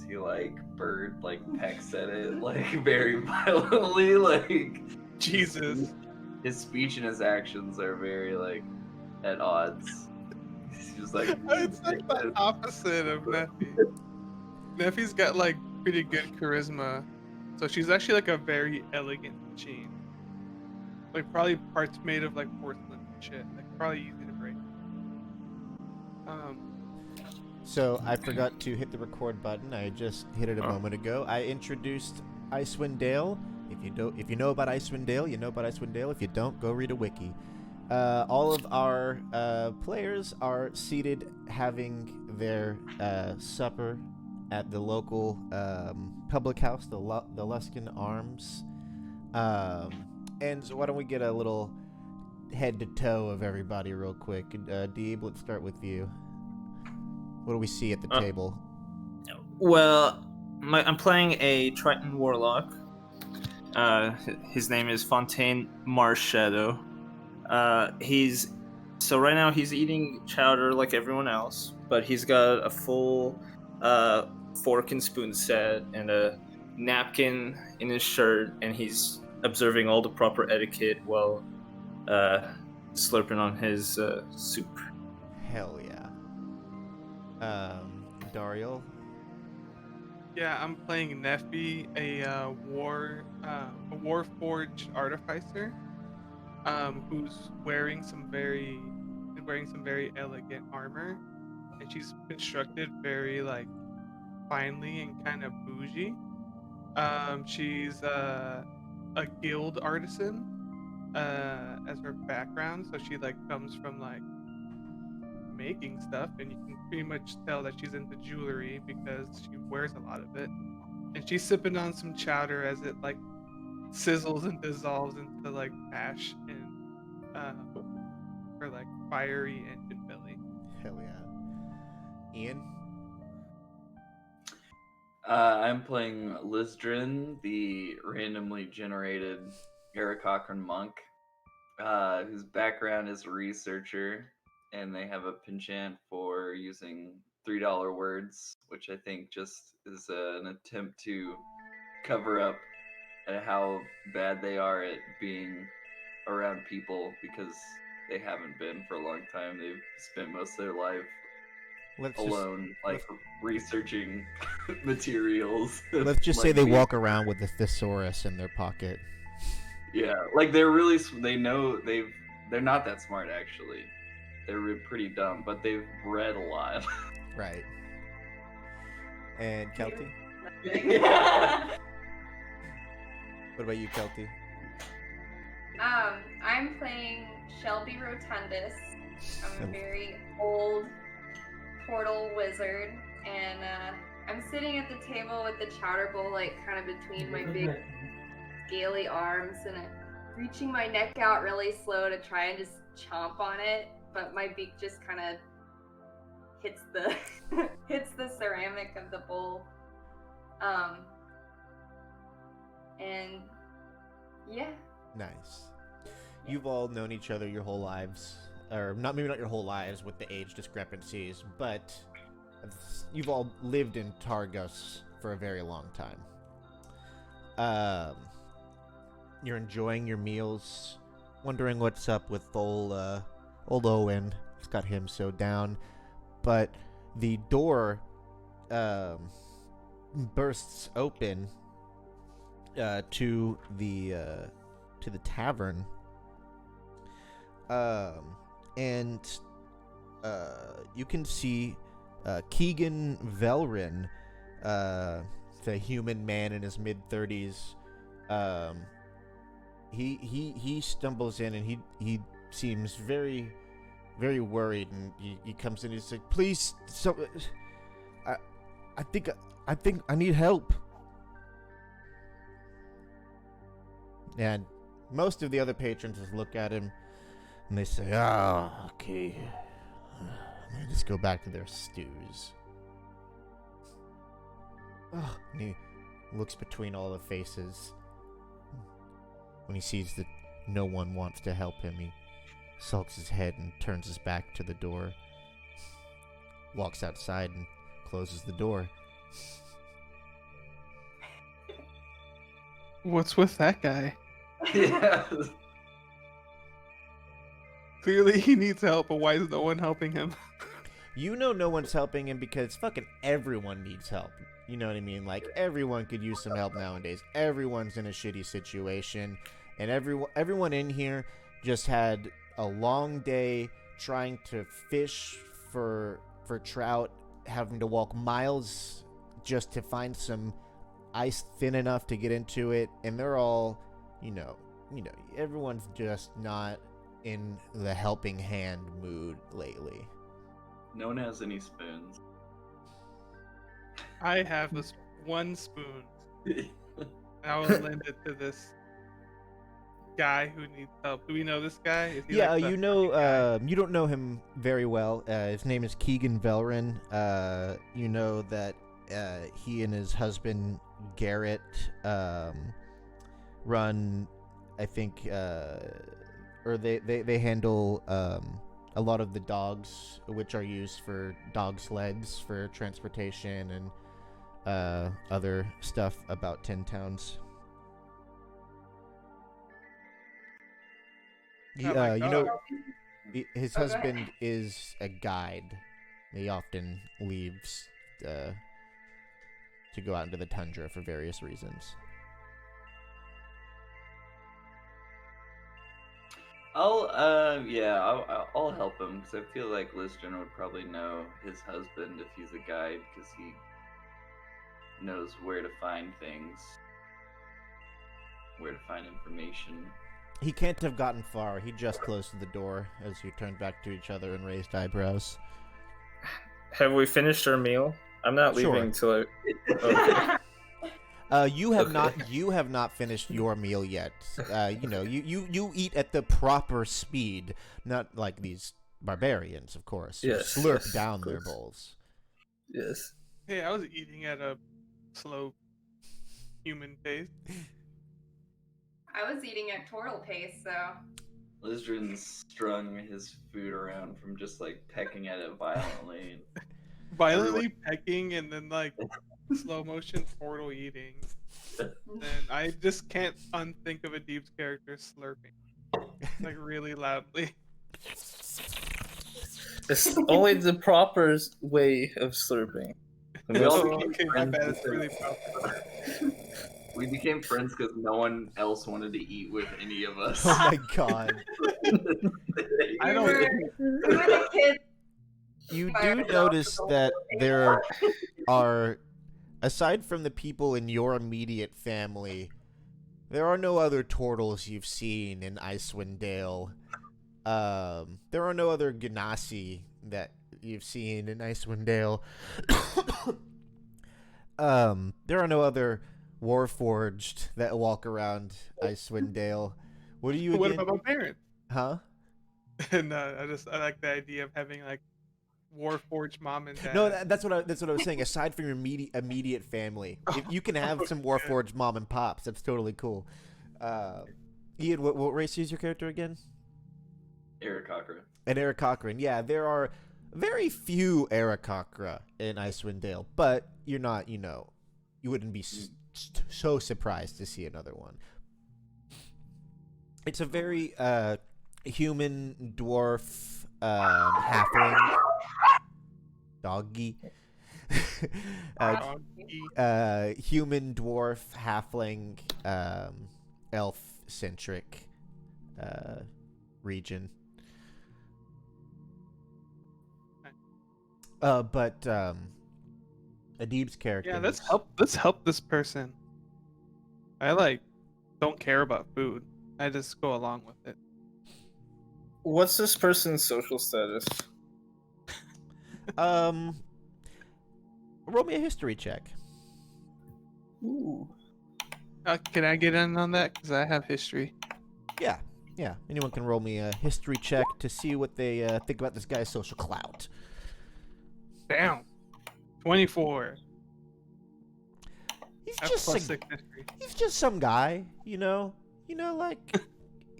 he bird pecks at it very violently. Jesus. His speech and his actions are very at odds. He's just It's like the opposite of Neffy. Neffy's got pretty good charisma, so she's actually a very elegant machine. Probably parts made of porcelain and shit. Probably easy to break. So I forgot to hit the record button. I just hit it a moment ago. I introduced Icewind Dale. If you know about Icewind Dale, you know about Icewind Dale. If you don't, go read a wiki. All of our players are seated having their supper at the local public house, the Luskin Arms. And so why don't we get a little head to toe of everybody real quick? Deeb, let's start with you. What do we see at the table? Well, I'm playing a Triton Warlock. His name is Fontaine Marshadow. So right now he's eating chowder like everyone else, but he's got a full fork and spoon set and a napkin in his shirt, and he's observing all the proper etiquette while slurping on his soup. Hell yeah. Dario? Yeah, I'm playing Neffy, a warforged artificer, who's wearing some very elegant armor, and she's constructed very finely and kind of bougie. She's a guild artisan as her background, so she comes from making stuff, and you can pretty much tell that she's into jewelry because she wears a lot of it. And she's sipping on some chowder as it sizzles and dissolves into ash in her fiery engine belly. Hell yeah. Ian? I'm playing Lizdrin, the randomly generated Aarakocran monk, whose background is a researcher, and they have a penchant for using $3 words, which I think just is an attempt to cover up how bad they are at being around people because they haven't been for a long time. They've spent most of their life alone, researching materials. Let's just say they walk around with a thesaurus in their pocket. Yeah, they're really, they're not that smart actually. They're pretty dumb, but they've read a lot. Right. And Kelty? What about you, Kelty? I'm playing Shelby Rotundus. I'm a very old portal wizard, and I'm sitting at the table with the chowder bowl kind of between my big scaly arms, and I'm reaching my neck out really slow to try and just chomp on it, but my beak just kind of hits the hits the ceramic of the bowl. And yeah. Nice. You've all known each other your whole lives, or maybe not your whole lives with the age discrepancies, but you've all lived in Targus for a very long time. You're enjoying your meals, wondering what's up with old Owen. It's got him so down, but the door bursts open to the tavern, and you can see Keegan Velrin, the human man in his mid-30s. He stumbles in, and he seems very, very worried, and he comes in and he's like, "Please, I think I need help." And most of the other patrons just look at him and they say, okay. They just go back to their stews. And he looks between all the faces. When he sees that no one wants to help him, he sulks his head and turns his back to the door. Walks outside and closes the door. What's with that guy? Yeah. Clearly he needs help, but why is no one helping him? You know no one's helping him because fucking everyone needs help. You know what I mean? Like, everyone could use some help nowadays. Everyone's in a shitty situation. And everyone in here just had a long day trying to fish for trout, having to walk miles just to find some ice thin enough to get into it. And they're all, you know, everyone's just not in the helping hand mood lately. No one has any spoons. I have this one spoon. I will lend it to this guy who needs help. Do we know this guy? Is he Yeah, like the you funny guy? know, you don't know him very well. His name is Keegan Velrin. You know that he and his husband Garrett run, I think, or they handle a lot of the dogs, which are used for dog sleds for transportation and other stuff about Tin Towns. Oh my You know, God. his Oh, go ahead. husband is a guide. He often leaves to go out into the tundra for various reasons. I'll help him because I feel like Listrin would probably know his husband if he's a guide because he knows where to find things, where to find information. He can't have gotten far. He just closed the door as you turned back to each other and raised eyebrows. Have we finished our meal? I'm not Sure. leaving till I... Okay. You have Okay. not finished your meal yet. You eat at the proper speed, not like these barbarians, of course, who Yes, slurp yes, down of their course. bowls. Yes. Hey, I was eating at a slow human pace. I was eating at turtle pace, so Listrin strung his food around from just like pecking at it violently. Violently pecking and then like slow motion portal eating. And I just can't unthink of a Deep's character slurping. Like really loudly. It's only the proper way of slurping. We all Oh, became okay, my friends bad. It's because- really proper. We became friends because no one else wanted to eat with any of us. Oh my god. I we don't were, think we were the kids. You Fire do it notice off. that there are, aside from the people in your immediate family, there are no other turtles you've seen in Icewind Dale. There are no other Ganassi that you've seen in Icewind Dale. There are no other Warforged that walk around Icewind Dale. What are you What again? about my parents? Huh? And I like the idea of having like Warforged mom and dad. No, that's what I was saying. Aside from your immediate family, if you can have some Warforged mom and pops, that's totally cool. Ian, what race is your character again? Eric Cochran. An Aarakocra. Yeah, there are very few Aarakocra in Icewind Dale, but you're not, you wouldn't be so surprised to see another one. It's a very human dwarf halfling doggy human dwarf halfling elf centric region. But Adib's character. Yeah, let's help this person. I don't care about food. I just go along with it. What's this person's social status? Roll me a history check. Ooh. Can I get in on that? Because I have history. Yeah. Anyone can roll me a history check to see what they think about this guy's social clout. Damn. 24. He's I have just plus 6 history. he's just some guy, like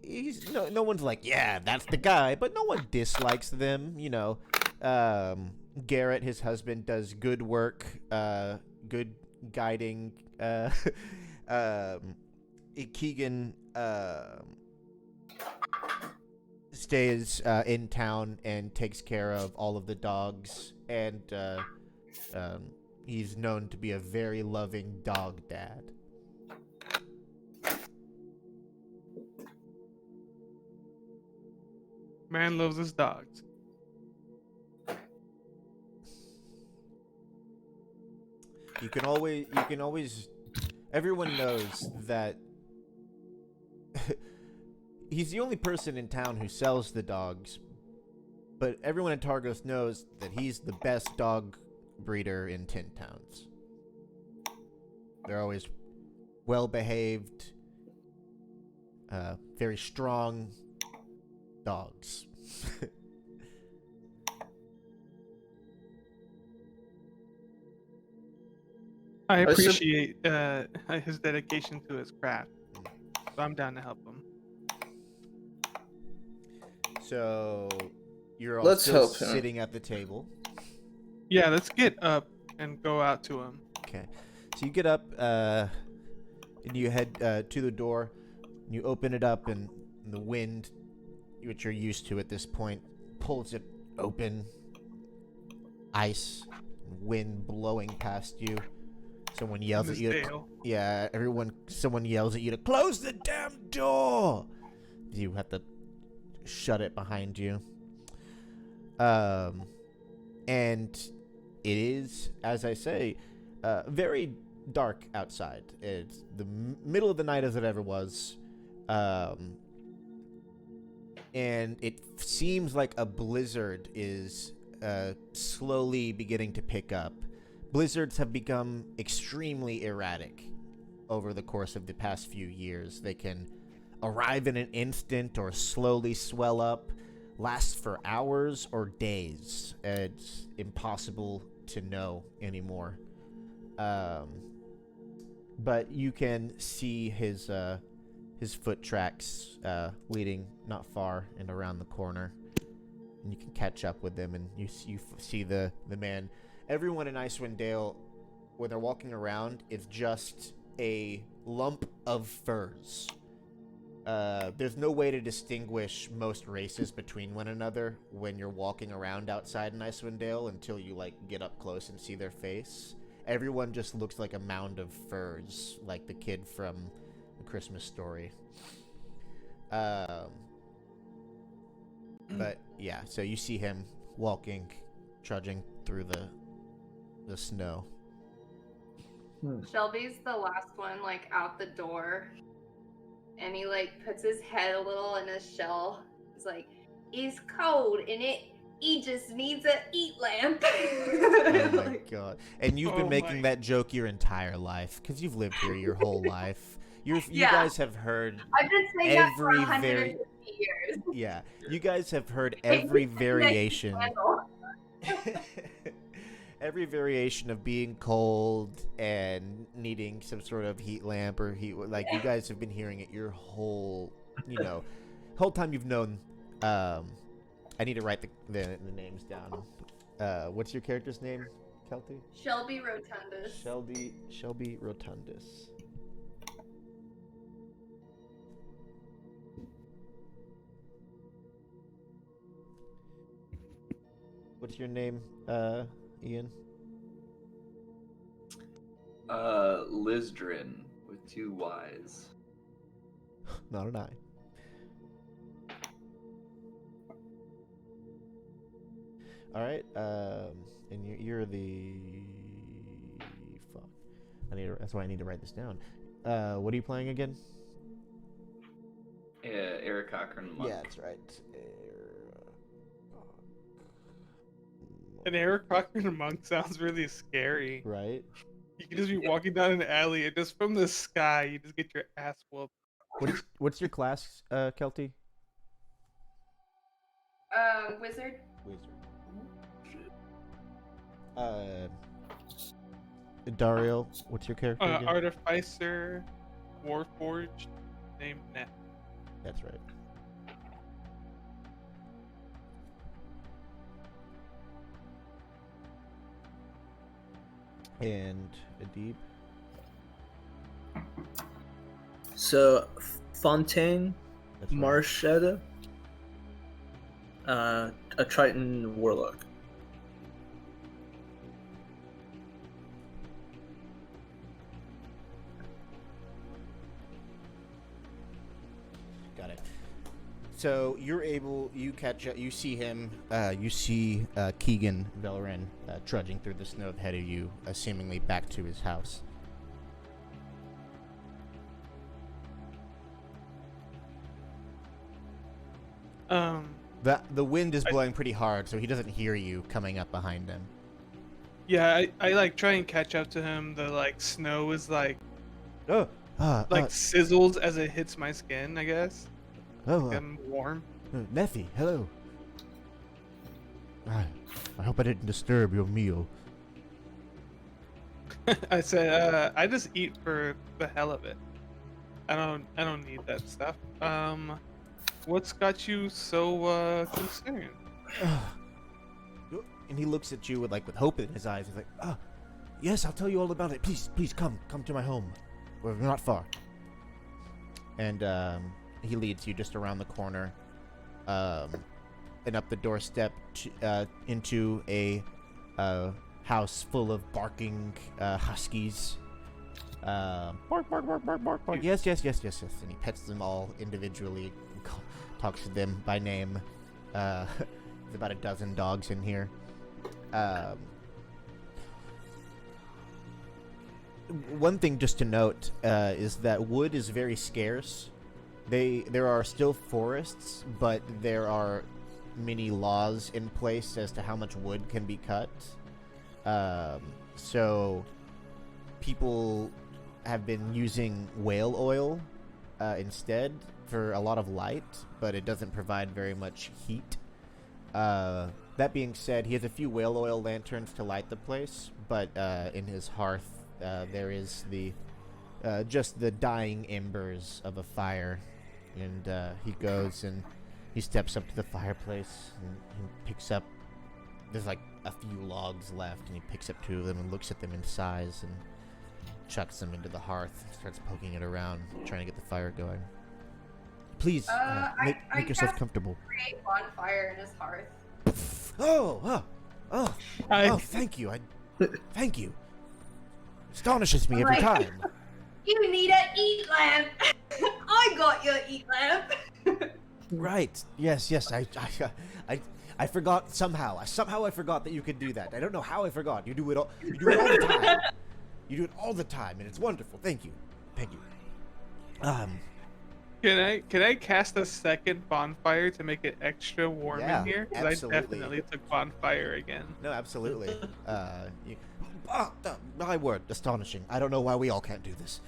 he's no one's like, yeah, that's the guy, but no one dislikes them, Garrett, his husband, does good work, good guiding Keegan stays in town and takes care of all of the dogs, and he's known to be a very loving dog dad. Man loves his dogs. You can always everyone knows that he's the only person in town who sells the dogs, but everyone in Targos knows that he's the best dog breeder in Tin Towns. They're always well behaved, very strong dogs. I I sup- appreciate his dedication to his craft, so I'm down to help him. So you're all Let's still help him. sitting at the table. Yeah, let's get up and go out to him. Okay. So you get up and you head to the door. And you open it up, and the wind, which you're used to at this point, pulls it open. Ice, wind blowing past you. Someone yells at Miss you. Dale. Yeah, someone yells at you to close the damn door. You have to shut it behind you. And it is, as I say, very dark outside. It's the middle of the night as it ever was. And it seems like a blizzard is slowly beginning to pick up. Blizzards have become extremely erratic over the course of the past few years. They can arrive in an instant or slowly swell up, last for hours or days. It's impossible to know anymore. But you can see his foot tracks leading not far and around the corner, and you can catch up with them, and you see the man. Everyone in Icewind Dale, when they're walking around, is just a lump of furs. There's no way to distinguish most races between one another when you're walking around outside in Icewind Dale until you get up close and see their face. Everyone just looks like a mound of furs, like the kid from A Christmas Story. But yeah, so you see him walking, trudging through the snow. Shelby's the last one, out the door. And he, puts his head a little in his shell. He's like, it's cold, and he just needs a heat lamp. Oh my god. And you've been making my. that joke your entire life, because you've lived here your whole life. You Yeah. guys have heard I've been saying that for every 150 years. Yeah, you guys have heard every variation. Every variation of being cold and needing some sort of heat lamp or heat. You guys have been hearing it your whole time you've known. I need to write the names down. What's your character's name, Kelty? Shelby Rotundus. Shelby Rotundus. What's your name, Ian? Lizdrin with 2 Y's. Not an I. All right. And you're the fuck. That's why I need to write this down. What are you playing again? Eric Cochran Monk. Yeah, that's right. An Eric Cochran monk sounds really scary. Right. You can just be walking down an alley, and just from the sky, you just get your ass whooped. What's your class, Kelty? Wizard. Dario, what's your character again? Artificer, Warforged, named Net. That's right. And Adib. So, Fontaine, That's right. Marshetta, a Triton Warlock. Got it. So you catch up, you see him, you see Keegan Velren trudging through the snow ahead of you, seemingly back to his house. The wind is blowing pretty hard, so he doesn't hear you coming up behind him. Yeah, I like try and catch up to him. The like snow is like sizzles as it hits my skin, I guess. I'm warm. Nephi, hello. I hope I didn't disturb your meal. I said, I just eat for the hell of it. I don't need that stuff. What's got you so concerned? And he looks at you with hope in his eyes. He's like, yes, I'll tell you all about it. Please come to my home. We're not far. And he leads you just around the corner, and up the doorstep into a house full of barking huskies. Bark, bark, bark, bark, bark, bark. Yes. And he pets them all individually, talks to them by name. There's about a dozen dogs in here. One thing just to note is that wood is very scarce. There are still forests, but there are many laws in place as to how much wood can be cut. So people have been using whale oil instead for a lot of light, but it doesn't provide very much heat. That being said, he has a few whale oil lanterns to light the place, but in his hearth there is just the dying embers of a fire. And he goes and he steps up to the fireplace and he picks up. There's like a few logs left, and he picks up two of them and looks at them in size and chucks them into the hearth. Starts poking it around, trying to get the fire going. Please make yourself comfortable. Create bonfire in his hearth. Oh! Thank you. Thank you. Astonishes me every time. You need a eat lamp. I got your eat lamp. Right. Yes. I forgot somehow. I forgot that you could do that. I don't know how I forgot. You do it all the time. You do it all the time, and it's wonderful. Thank you. Can I cast a second bonfire to make it extra warm in here? 'Cause absolutely. I definitely took bonfire again. No, absolutely. My word, astonishing. I don't know why we all can't do this.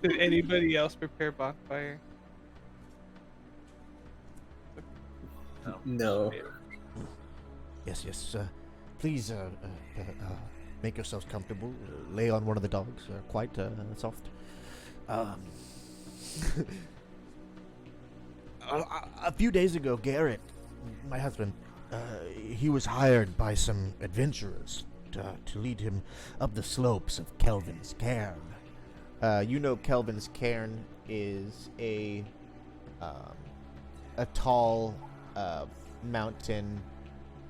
Did anybody else prepare bonfire? No. Yes. Please make yourselves comfortable. Lay on one of the dogs. Quite soft. A few days ago, Garrett, my husband, he was hired by some adventurers to lead him up the slopes of Kelvin's Cairn. You know Kelvin's Cairn is a tall mountain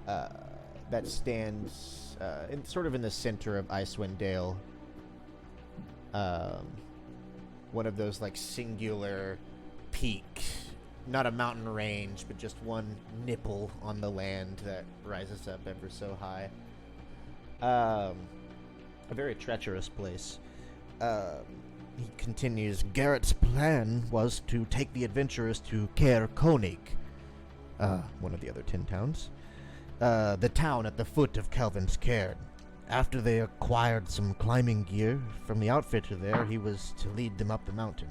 that stands sort of in the center of Icewind Dale. One of those singular peak, not a mountain range, but just one nipple on the land that rises up ever so high. A very treacherous place. He continues, Garrett's plan was to take the adventurers to Caer Konig, one of the other 10 towns, the town at the foot of Kelvin's Cairn. After they acquired some climbing gear from the outfitter there, he was to lead them up the mountain.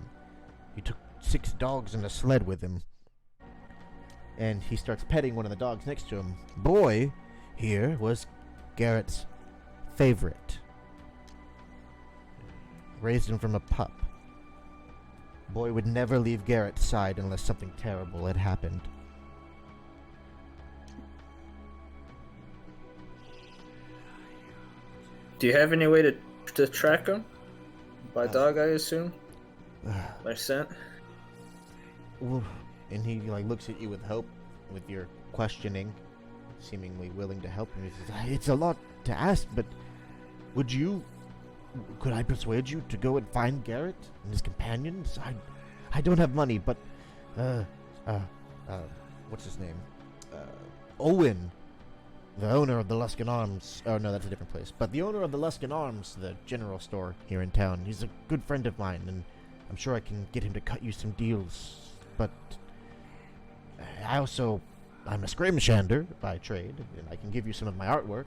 He took 6 dogs and a sled with him. And he starts petting one of the dogs next to him. Boy here was Garrett's favorite. Raised him from a pup. Boy would never leave Garrett's side unless something terrible had happened. Do you have any way to track him? By dog, I assume? My scent. Well, and he like looks at you with hope, with your questioning, seemingly willing to help him. He says, "It's a lot to ask, but could I persuade you to go and find Garrett and his companions? I don't have money, but what's his name? Owen, the owner of the Luskin Arms. Oh no, that's a different place. But the owner of the Luskin Arms, the general store here in town. He's a good friend of mine, and I'm sure I can get him to cut you some deals. But I'm a scrimshander by trade, and I can give you some of my artwork.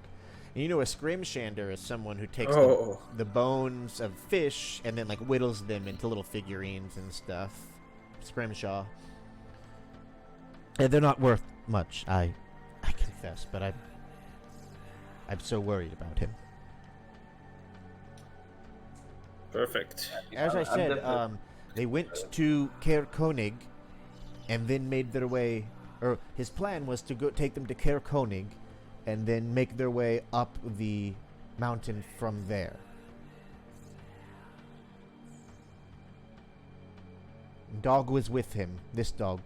And you know, a scrimshander is someone who takes the bones of fish and then like whittles them into little figurines and stuff. Scrimshaw. And they're not worth much, I confess, but I'm so worried about him. Perfect. As I said, they went to Caer Konig and then made their way, or his plan was to go take them to Caer Konig and then make their way up the mountain from there. Dog was with him, this dog,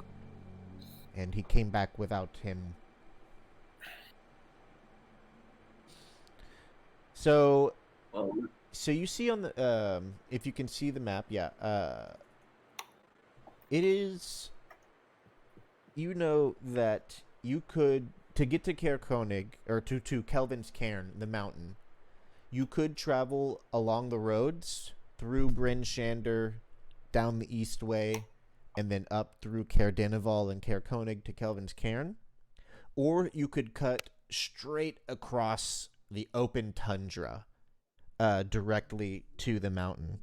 and he came back without him. So you see on the if you can see the map, yeah, it is. You know that you could, to get to Caer Konig, or to Kelvin's Cairn, the mountain, you could travel along the roads through Bryn Shander, down the east way, and then up through Caer Dineval and Caer Konig to Kelvin's Cairn, or you could cut straight across the open tundra directly to the mountain.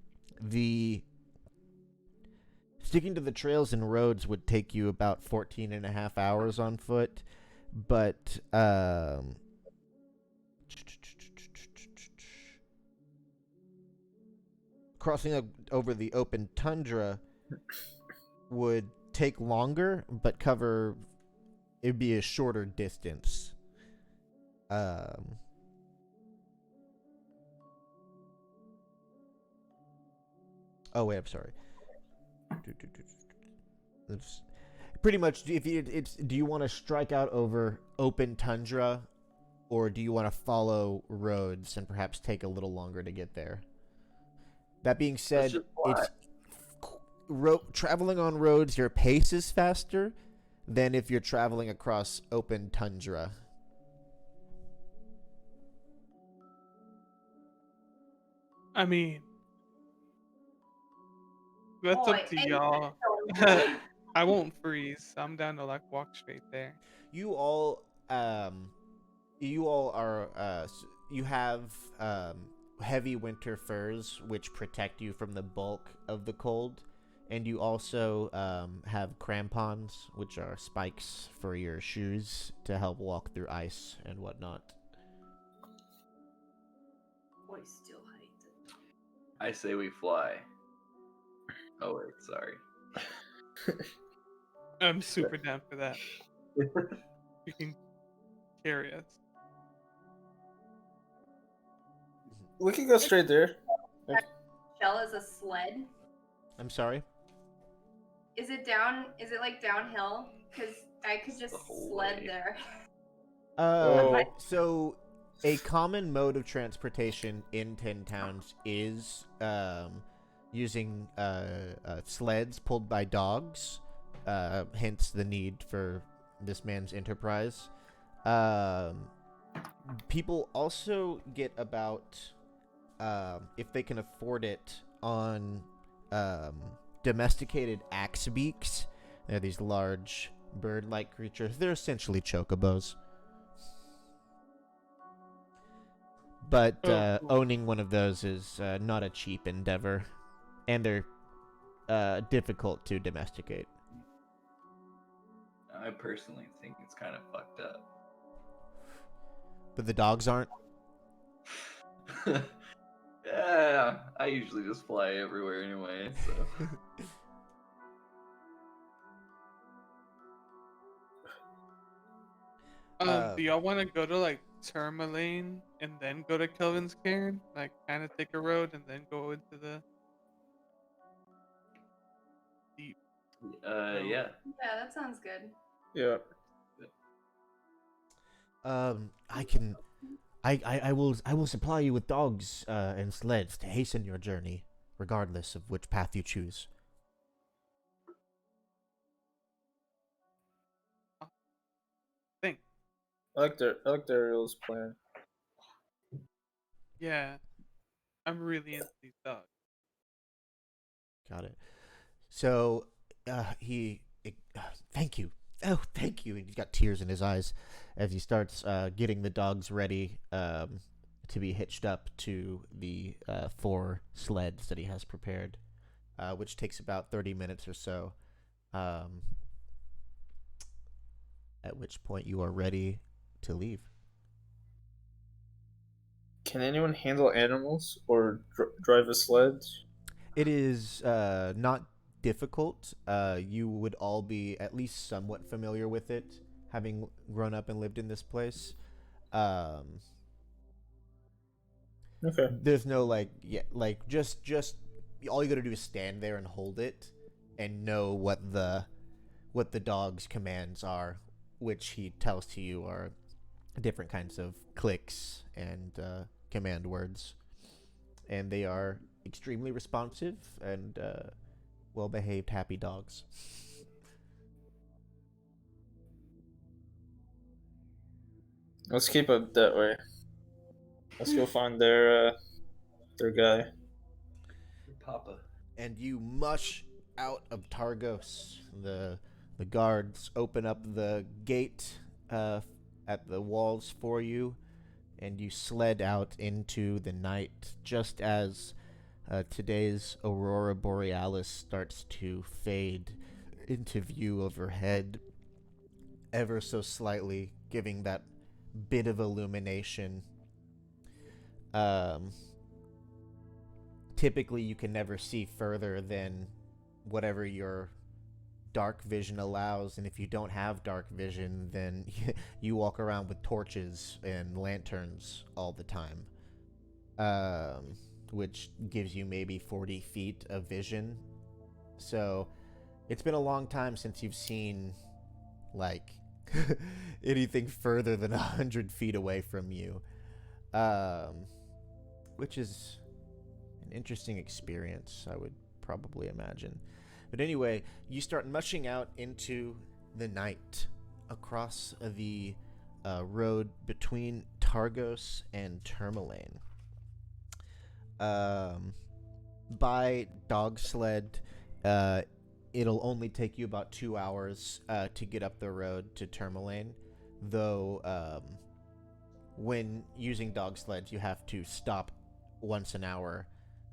Sticking to the trails and roads would take you about 14 and a half hours on foot, but crossing over the open tundra would take longer, but it'd be a shorter distance. Oh wait, I'm sorry. It's pretty much, do you want to strike out over open tundra, or do you want to follow roads and perhaps take a little longer to get there? That being said, it's traveling on roads, your pace is faster than if you're traveling across open tundra. I mean, that's up to y'all. I won't freeze. I'm down to like walk straight there. You all are you have heavy winter furs which protect you from the bulk of the cold, and you also have crampons, which are spikes for your shoes to help walk through ice and whatnot. Boy, still hate it. I say we fly. Oh wait, sorry. I'm super down for that. You can carry us. We can go straight there. Shell is a sled. I'm sorry? Is it like downhill? Because I could just sled there. So a common mode of transportation in Tin Towns is using sleds pulled by dogs, hence the need for this man's enterprise. People also get about, if they can afford it, on domesticated axe beaks. They're these large bird-like creatures. They're essentially chocobos. But owning one of those is not a cheap endeavor, and they're difficult to domesticate. I personally think it's kind of fucked up. But the dogs aren't? Yeah, I usually just fly everywhere anyway, so. Do y'all want to go to like Tourmaline and then go to Kelvin's Cairn? Like, kind of take a road and then go into the. deep. Yeah. Yeah, that sounds good. Yeah. I will supply you with dogs and sleds to hasten your journey, regardless of which path you choose. Thing. I like Daryl's plan. Yeah, I'm really into these dogs. Got it. So thank you. Oh, thank you. And he's got tears in his eyes as he starts getting the dogs ready to be hitched up to the 4 sleds that he has prepared, which takes about 30 minutes or so. Um, at which point you are ready to leave. Can anyone handle animals or drive a sled? It is not difficult. You would all be at least somewhat familiar with it, having grown up and lived in this place. Um, Okay. there's no just all you gotta do is stand there and hold it, and know what the dog's commands are, which he tells to you are different kinds of clicks and command words, and they are extremely responsive and well-behaved, happy dogs. Let's keep it that way. Let's go find their guy. Papa. And you mush out of Targos. The guards open up the gate at the walls for you, and you sled out into the night just as today's aurora borealis starts to fade into view overhead, ever so slightly, giving that bit of illumination. Um, Typically, you can never see further than whatever your dark vision allows, and if you don't have dark vision, then you walk around with torches and lanterns all the time, which gives you maybe 40 feet of vision. So it's been a long time since you've seen like anything further than 100 feet away from you, which is an interesting experience, I would probably imagine. But anyway, you start mushing out into the night across the road between Targos and Tourmaline. By dog sled, it'll only take you about 2 hours to get up the road to Tourmaline, though when using dog sleds, you have to stop once an hour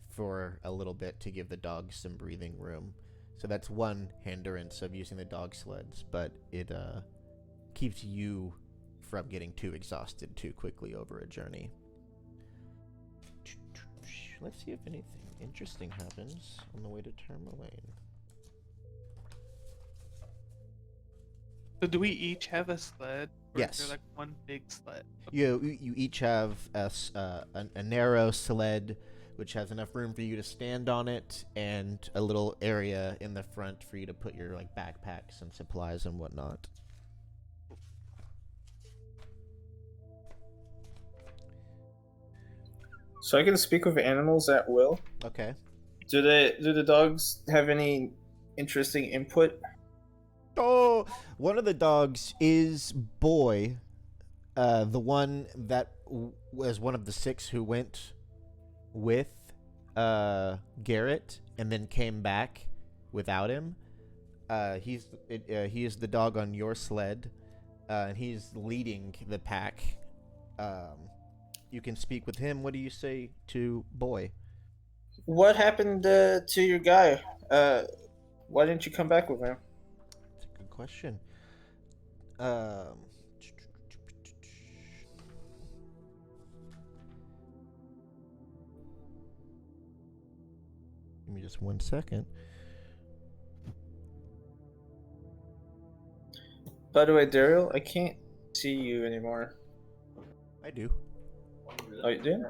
for a little bit to give the dogs some breathing room. So that's one hindrance of using the dog sleds, but it keeps you from getting too exhausted too quickly over a journey. Let's see if anything interesting happens on the way to Tourmaline. So do we each have a sled? Or Yes. Is there like one big sled? You each have a narrow sled, which has enough room for you to stand on it, and a little area in the front for you to put your like backpacks and supplies and whatnot. So I can speak with animals at will. Okay. Do the dogs have any interesting input? Oh, one of the dogs is Boy, the one that was one of the 6 who went with Garrett and then came back without him. He is the dog on your sled, and he's leading the pack. You can speak with him. What do you say to Boy? What happened to your guy? Why didn't you come back with him? That's a good question. Give me just 1 second. By the way, Daryl, I can't see you anymore. I do. Oh, you do?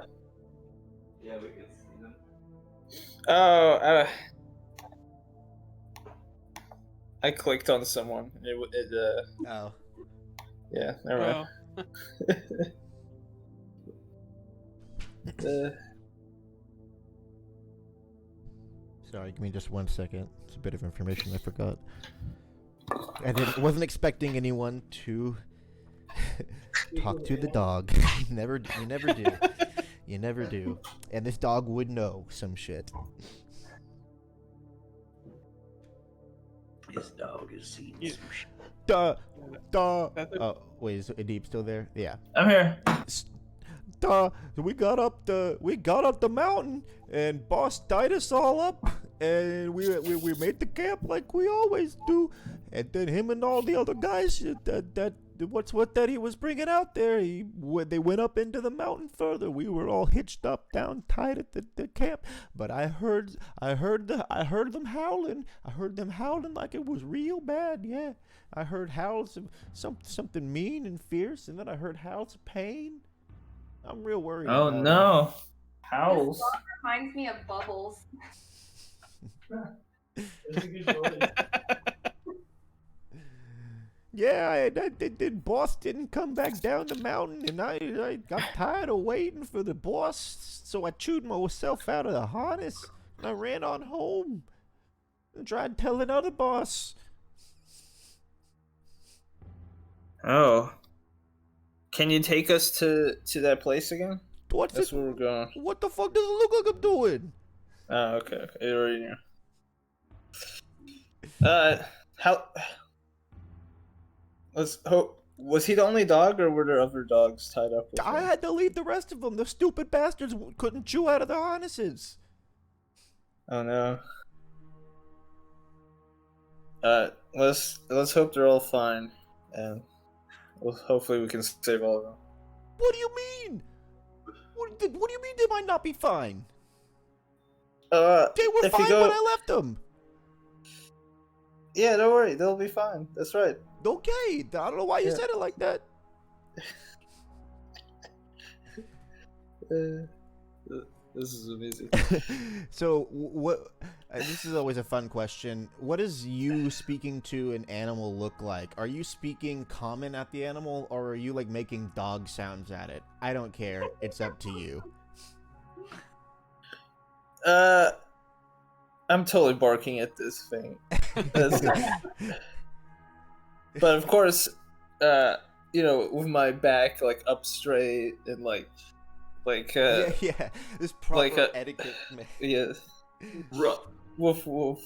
Yeah, we can see them. Oh, I clicked on someone. Oh. Yeah, never mind. Well, Sorry, give me just 1 second. It's a bit of information I forgot. Wasn't expecting anyone to talk to the dog. You never do. You never do. And this dog would know some shit. This dog is seeing Yeah. some shit. Duh. That's Oh, wait, is Adib still there? Yeah. I'm here. We got up the mountain, and boss tied us all up, and we made the camp like we always do, and then him and all the other guys that he was bringing out there, they went up into the mountain further. We were all hitched up, down tight at the camp, but I heard them howling. I heard them howling like it was real bad. Yeah, I heard howls of something mean and fierce, and then I heard howls of pain. I'm real worried. Oh about no. This Howls. dog reminds me of Bubbles. Yeah, the boss didn't come back down the mountain, and I got tired of waiting for the boss, so I chewed myself out of the harness, and I ran on home and tried telling other boss. Oh. Can you take us to that place again? What's That's it? where we're going. What the fuck does it look like I'm doing? Oh, okay. You already knew. How? Let's hope. Was he the only dog, or were there other dogs tied up with I him? had to lead the rest of them. The stupid bastards couldn't chew out of their harnesses. Oh no. Let's hope they're all fine, and hopefully we can save all of them. What do you mean? What do you mean they might not be fine? They were if you fine go- when I left them. Yeah, don't worry, they'll be fine. That's right. Okay, I don't know why you Yeah. said it like that. This is amazing. So, what? This is always a fun question. What does you speaking to an animal look like? Are you speaking common at the animal, or are you like making dog sounds at it? I don't care. It's up to you. I'm totally barking at this thing. But of course, with my back like up straight and like yeah. This proper like a- etiquette. yeah, woof woof.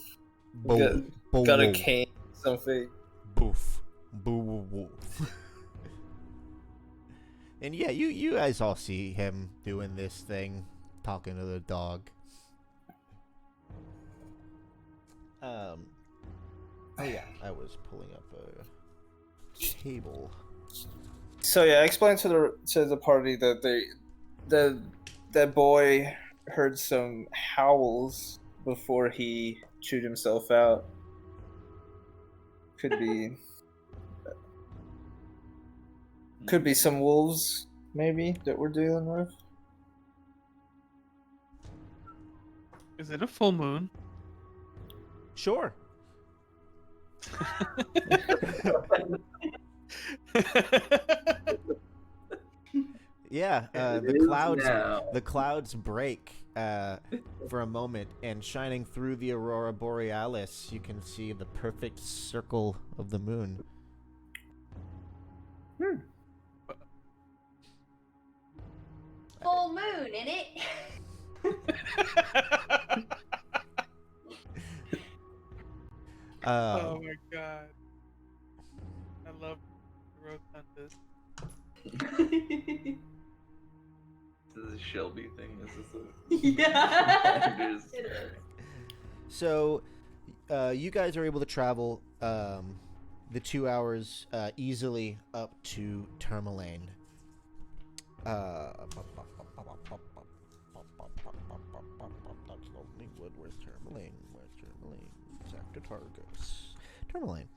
Boo, Got a boo, cane, something. Boof, boo, woo, woo. And yeah, you guys all see him doing this thing, talking to the dog. Oh yeah, I was pulling up a table. So yeah, I explained to the party that that boy heard some howls before he chewed himself out. Could be some wolves, maybe, that we're dealing with. is it a full moon? Sure. Yeah, It the is clouds now. the clouds break for a moment, and shining through the aurora borealis, you can see the perfect circle of the moon. Full moon in it. Oh my god. I love Rotundus. This is a Shelby thing. This is a Yeah. It is. It is. So, you guys are able to travel the 2 hours easily up to Tourmaline. That's Lonelywood. Where's Tourmaline? It's after Targos. Tourmaline.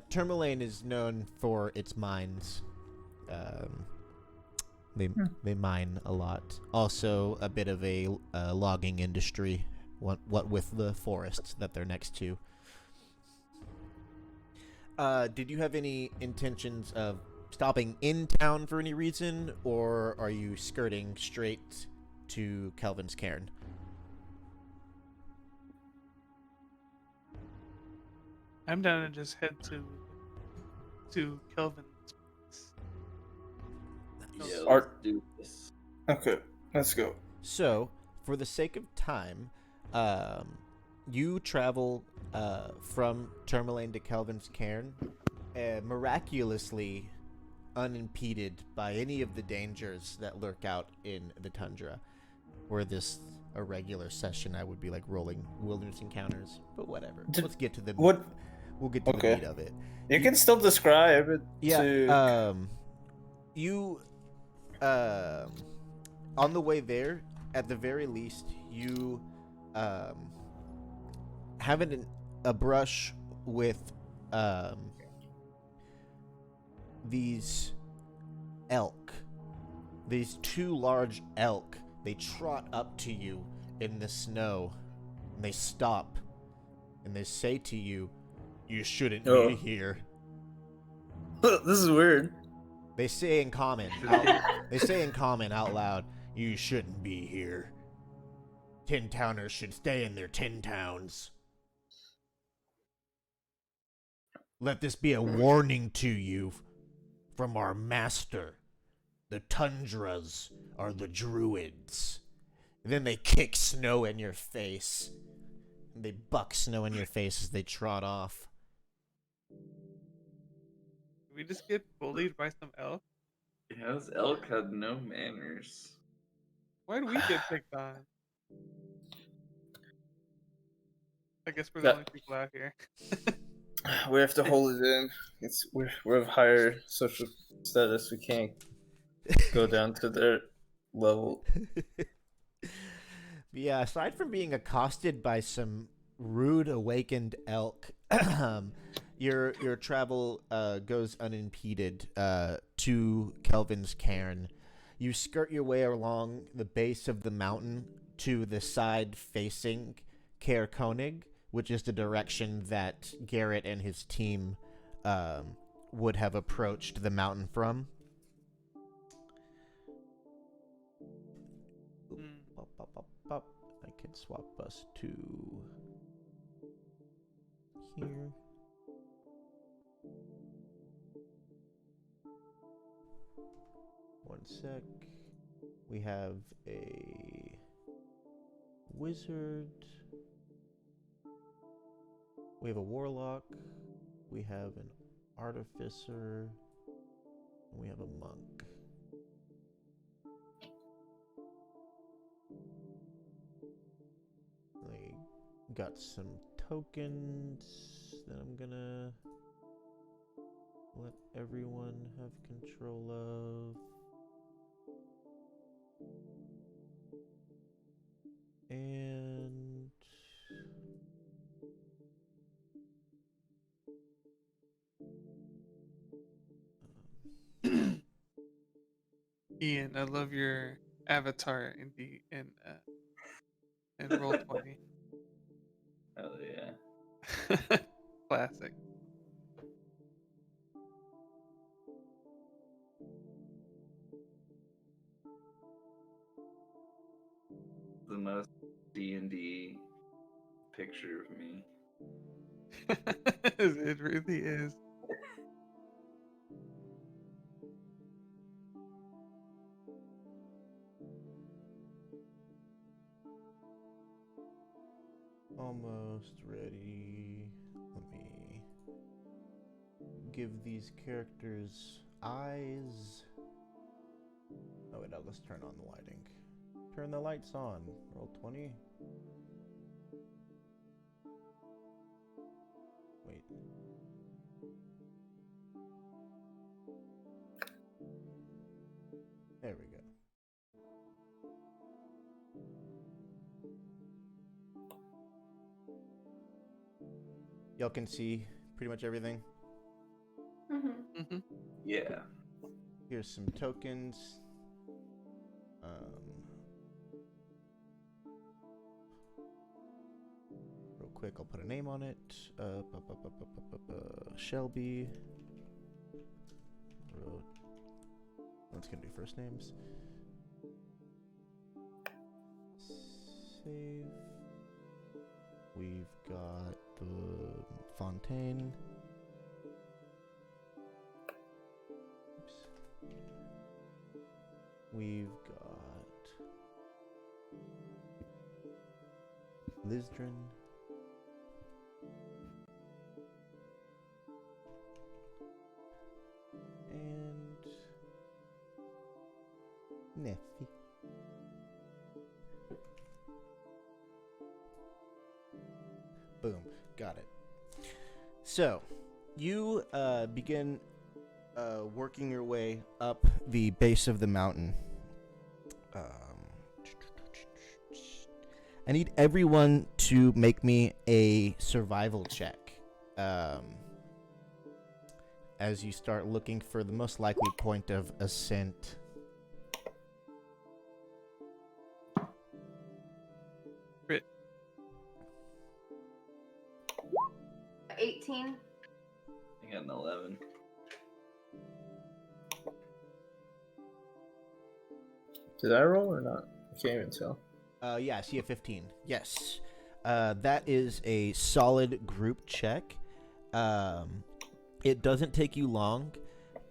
Tourmaline is known for its mines. They mine a lot. Also, a bit of a logging industry. What with the forests that they're next to. Did you have any intentions of stopping in town for any reason, or are you skirting straight to Kelvin's Cairn? I'm down to just head to Kelvin's place. Yeah, So- let's do this. Okay, let's go. So, for the sake of time, you travel from Tourmaline to Kelvin's Cairn, miraculously unimpeded by any of the dangers that lurk out in the tundra. Were this a regular session, I would be like rolling wilderness encounters, but whatever. Let's get to the what- We'll get to the Okay. meat of it. You can still describe it Yeah. to... You on the way there, at the very least, you have a brush with these elk. These two large elk. They trot up to you in the snow, and they stop, and they say to you, "You shouldn't be here." This is weird. They say in common. Out loud, "You shouldn't be here. Tin Towners should stay in their tin towns. Let this be a warning to you from our master. The Tundras are the druids." And then they kick snow in your face. And they buck snow in your face as they trot off. We just get bullied by some elk. Yeah, those elk had no manners. Why do we get picked on? I guess we're the That- only people out here. We have to hold it in. We're of higher social status. We can't go down to their level. Yeah, aside from being accosted by some rude awakened elk, your travel goes unimpeded to Kelvin's Cairn. You skirt your way along the base of the mountain to the side facing Caer Konig, which is the direction that Garrett and his team would have approached the mountain from. Hmm. I could swap us to here. One sec. We have a wizard. We have a warlock. We have an artificer. And we have a monk. I got some tokens that I'm gonna let everyone have control of. And Ian, I love your avatar in Roll20. Hell yeah. Classic. The most D&D picture of me. It really is. almost ready. Let me give these characters eyes. Oh wait, no, let's turn on the lighting. Turn the lights on. Roll20. Wait. There we go. Y'all can see pretty much everything. Mm-hmm. Yeah. Here's some tokens. Real quick, quick. I'll put a name on it. Shelby. Let's gonna do first names. Save. We've got the Fontaine. Oops. We've got Lizdrin. And Neffy. Boom. Got it. So, you begin working your way up the base of the mountain. I need everyone to make me a survival check. As you start looking for the most likely point of ascent. Crit. 18. I got an 11. Did I roll or not? I can't even tell. Yeah, I see a 15. Yes. That is a solid group check. It doesn't take you long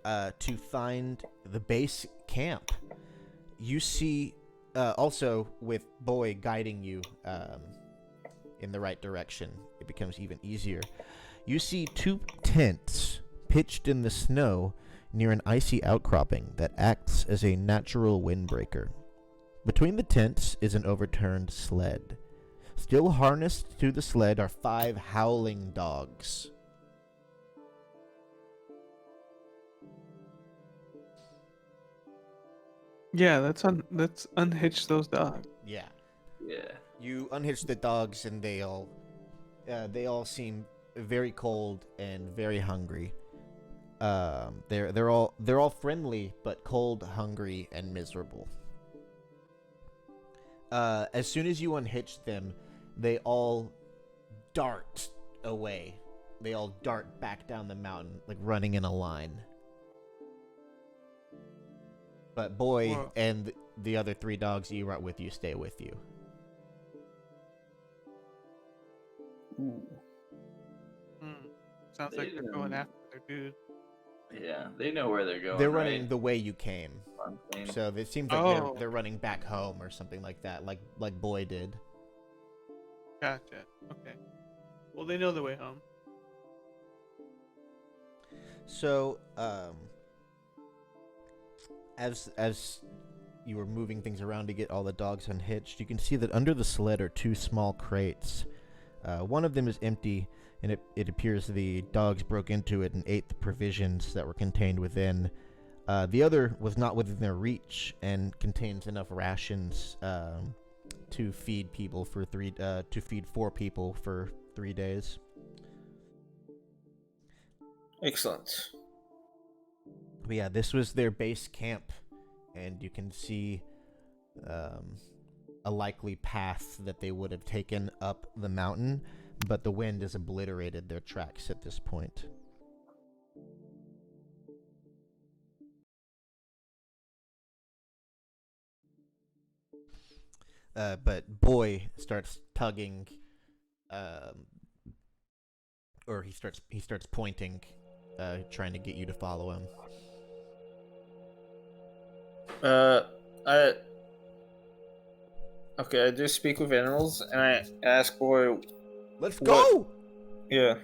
to find the base camp. You see, also with Boy guiding you in the right direction, it becomes even easier. You see 2 tents pitched in the snow near an icy outcropping that acts as a natural windbreaker. Between the tents is an overturned sled. Still harnessed to the sled are 5 howling dogs. Yeah, let's unhitch those dogs. Yeah. Yeah. You unhitch the dogs and they all seem very cold and very hungry. They're all friendly but cold, hungry, and miserable. As soon as you unhitch them, they all dart away. They all dart back down the mountain, like running in a line. But Boy Whoa. and the other 3 dogs you brought with you stay with you. Ooh. Sounds like they're going after their dude. Yeah, they know where they're going. They're running right? the way you came. Fontaine. So it seems like Oh. they're running back home or something like that, like Boy did. Gotcha. Okay. Well, they know the way home. So, as you were moving things around to get all the dogs unhitched, you can see that under the sled are 2 small crates. One of them is empty, and it appears the dogs broke into it and ate the provisions that were contained within. The other was not within their reach and contains enough rations to feed people for 4 people for 3 days. Excellent. But yeah, this was their base camp, and you can see a likely path that they would have taken up the mountain, but the wind has obliterated their tracks at this point. But Boy starts tugging, or he starts pointing, trying to get you to follow him. I do speak with animals, and I ask Boy, Let's What? go! yeah.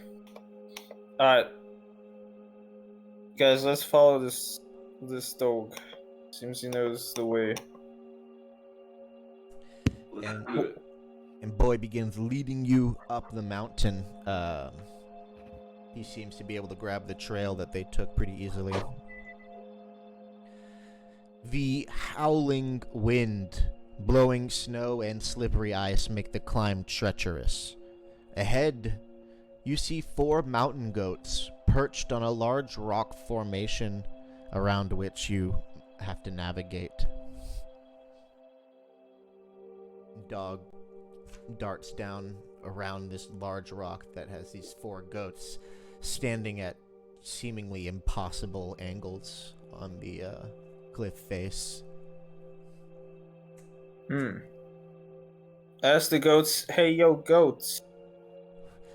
Guys, let's follow this dog. Seems he knows the way. Let's And- do it. And Boy begins leading you up the mountain. He seems to be able to grab the trail that they took pretty easily. The howling wind, blowing snow and slippery ice make the climb treacherous. Ahead, you see 4 mountain goats perched on a large rock formation around which you have to navigate. Dog darts down around this large rock that has these 4 goats standing at seemingly impossible angles on the cliff face. Ask the goats, hey yo goats,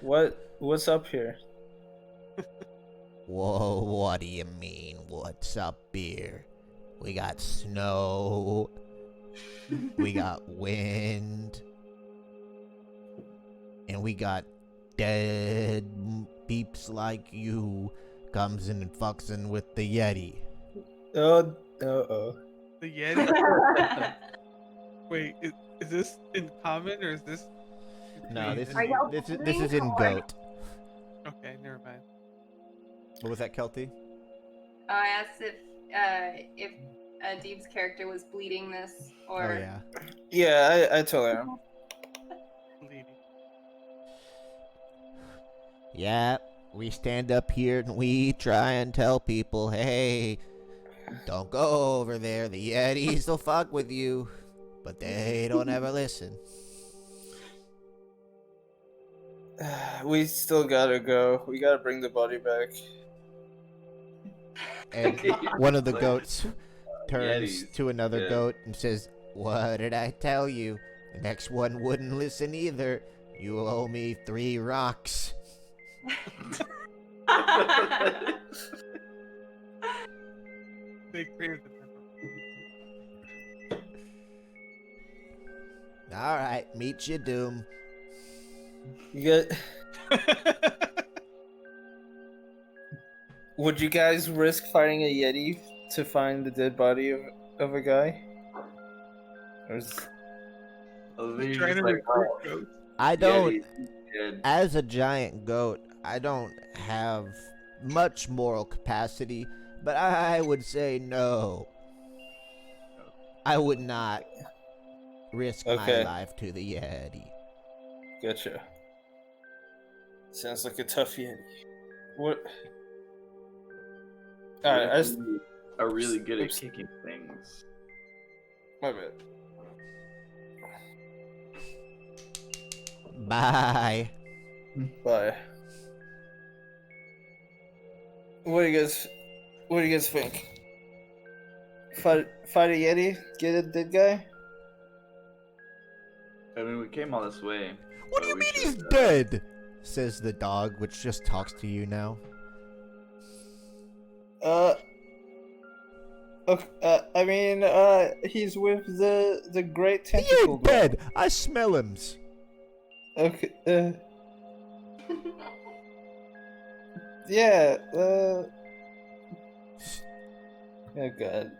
what's up here? Whoa, what do you mean, what's up here? We got snow, we got wind, and we got dead peeps like you comes in and fucks in with the Yeti. Oh. The Yeti? Wait, is this in common or is this? No, this between- is this is in goat. Okay, never mind. What was that, Kelty? I asked if Deeb's character was bleeding this or. Oh yeah. Yeah, I told him. Bleeding. Yeah, we stand up here and we try and tell people, hey, don't go over there. The Yetis will fuck with you, but they don't ever listen. We still gotta go. We gotta bring the body back. And one of the goats turns Yetis, to another yeah. goat and says, what did I tell you? The next one wouldn't listen either. You owe me 3 rocks. They created the All right, meet your doom. You got. memo. Would you guys risk fighting a Yeti to find the dead body of a guy? Or is... Oh, then you're Trying just to like, recruit oh, goats. I don't, Yeti, dead. as a giant goat, I don't have much moral capacity, but I would say no. I would not risk my Okay. life to the Yeti. Gotcha. Sounds like a tough Yeti. What? Alright, I just... You are really good at Oops. kicking things. My bad. Bye. Bye. What do you guys think? Fight a Yeti? Get a dead guy? I mean, we came all this way. What do so you we mean should, he's dead? Says the dog, which just talks to you now. Okay, I mean, he's with the great He tentacle ain't dead. I smell him. Okay, yeah, oh god.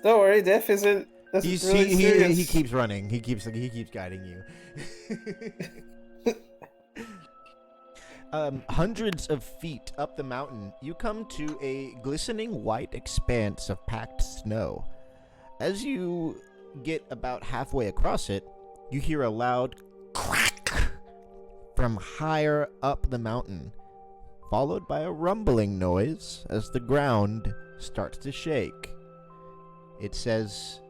Don't worry, Death isn't He's, really serious. he keeps running. He keeps guiding you. Hundreds of feet up the mountain, you come to a glistening white expanse of packed snow. As you get about halfway across it, you hear a loud crack from higher up the mountain, followed by a rumbling noise as the ground starts to shake. It says,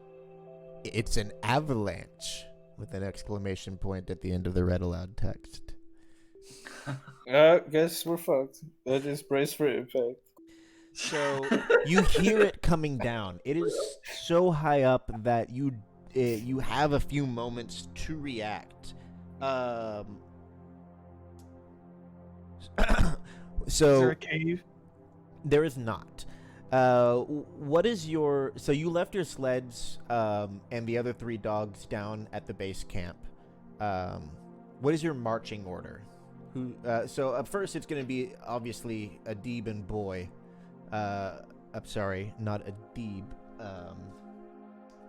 "It's an avalanche," with an exclamation point at the end of the read aloud text. Guess we're fucked. That is brace for impact. So you hear it coming down. It is so high up that you have a few moments to react. Is there So a cave? there is not. What is your? So you left your sleds and the other 3 dogs down at the base camp. What is your marching order? So at first it's going to be obviously a Deeb and Boy. I'm sorry, not a Deeb.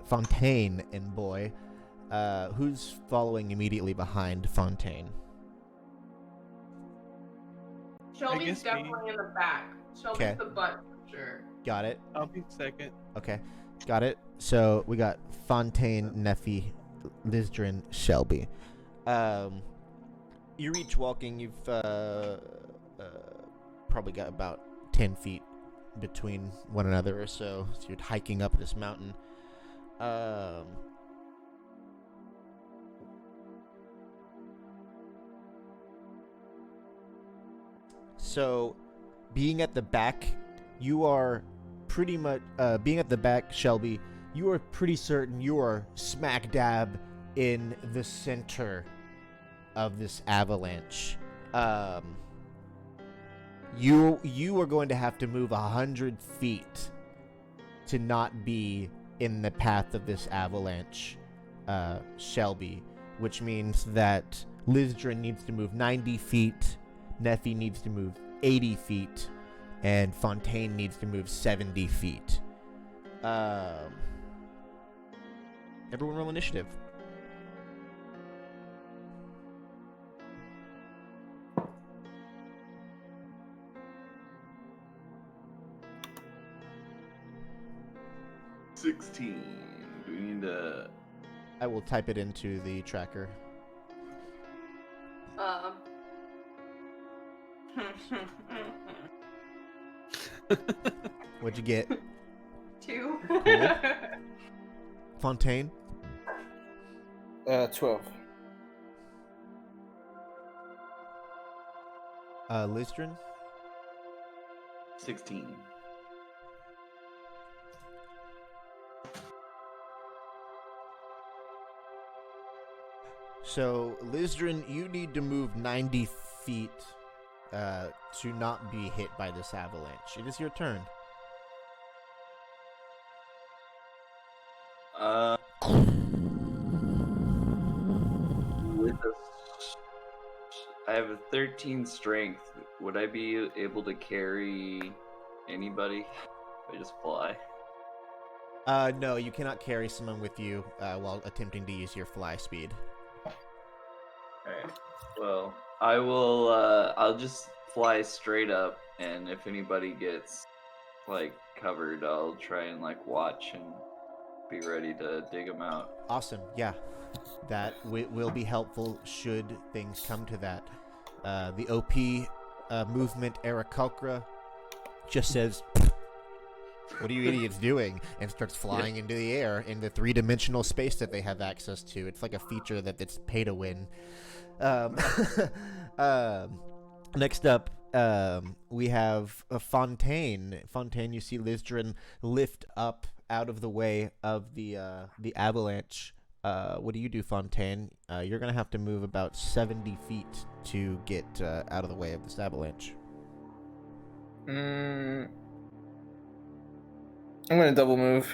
Fontaine and Boy. Who's following immediately behind Fontaine? Shelby's guess definitely in the back. Shelby's Okay. the butt for sure. Got it. I'll be second. Okay, got it. So we got Fontaine, Neffy, Lizdrin, Shelby. You're each walking. You've probably got about 10 feet between one another or so. So you're hiking up this mountain. So, being at the back, you are pretty much being at the back, Shelby. You are pretty certain you are smack dab in the center of this avalanche. You are going to have to move 100 feet to not be in the path of this avalanche, Shelby, which means that Lizdrin needs to move 90 feet, Neffy needs to move 80 feet, and Fontaine needs to move 70 feet. Everyone roll initiative. Do we need to? I will type it into the tracker. What'd you get? 2. Cool. Fontaine? 12. Listrin? 16. So, Lizdrin, you need to move 90 feet to not be hit by this avalanche. It is your turn. I have a 13 strength. Would I be able to carry anybody if I just fly? No, you cannot carry someone with you while attempting to use your fly speed. Alright. Well, I will, I'll just fly straight up, and if anybody gets, like, covered, I'll try and, like, watch and be ready to dig them out. Awesome, yeah. That will be helpful should things come to that. The OP movement Aarakocra just says, "What are you idiots doing?" and starts flying into the air in the 3-dimensional space that they have access to. It's like a feature that's pay to win. Next up, we have Fontaine. Fontaine, you see Lizdrin lift up out of the way of the avalanche. What do you do, Fontaine? You're going to have to move about 70 feet to get out of the way of this avalanche. I'm going to double move.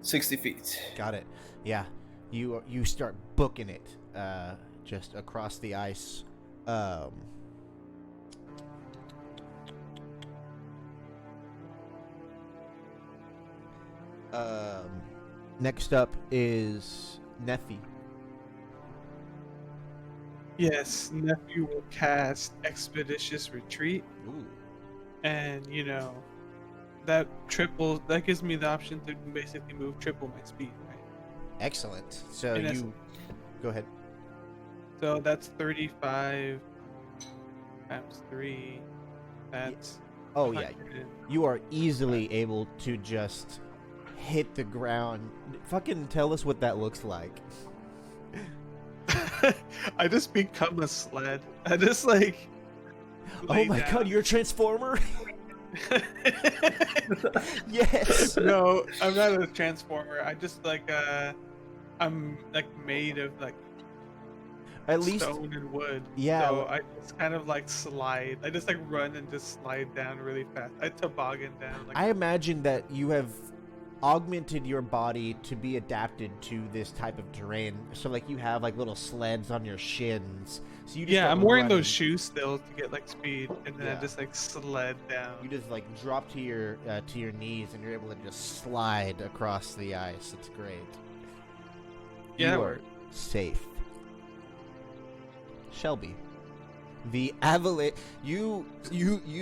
60 feet. Got it. Yeah. You start booking it just across the ice. Next up is Neffy. Yes, nephew will cast Expeditious Retreat, Ooh. and that gives me the option to basically move triple my speed, right? Excellent. So In you essence. go ahead. So that's 35 times 3. That's Oh yeah, 100. you are easily able to just hit the ground. Fucking tell us what that looks like. I just become a sled. I just like. Oh lay my down. god, you're a transformer? Yes. No, I'm not a transformer. I just I'm like made of like At least stone and wood. yeah. So I just kind of like slide. I just like run and just slide down really fast. I toboggan down. Like, I imagine that you have augmented your body to be adapted to this type of terrain. So like you have like little sleds on your shins. So you just yeah, start I'm wearing running. those shoes still to get like speed, and then Yeah. I just like sled down. You just like drop to your knees and you're able to just slide across the ice. It's great. Yeah, You it are worked. safe. Shelby, the avalanche. You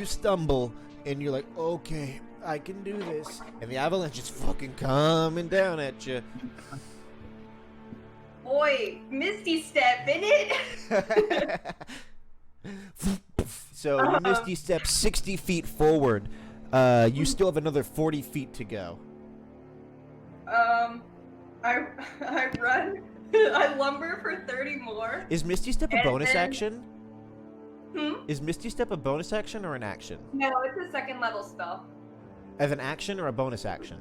stumble and you're like, okay, I can do this, and the avalanche is fucking coming down at you. Boy, Misty Step in it. So you Misty step 60 feet forward. You still have another 40 feet to go. I run. I lumber for 30 more. Is Misty step a And bonus then- action? Is Misty Step a bonus action or an action? No, it's a second level spell. As an action or a bonus action?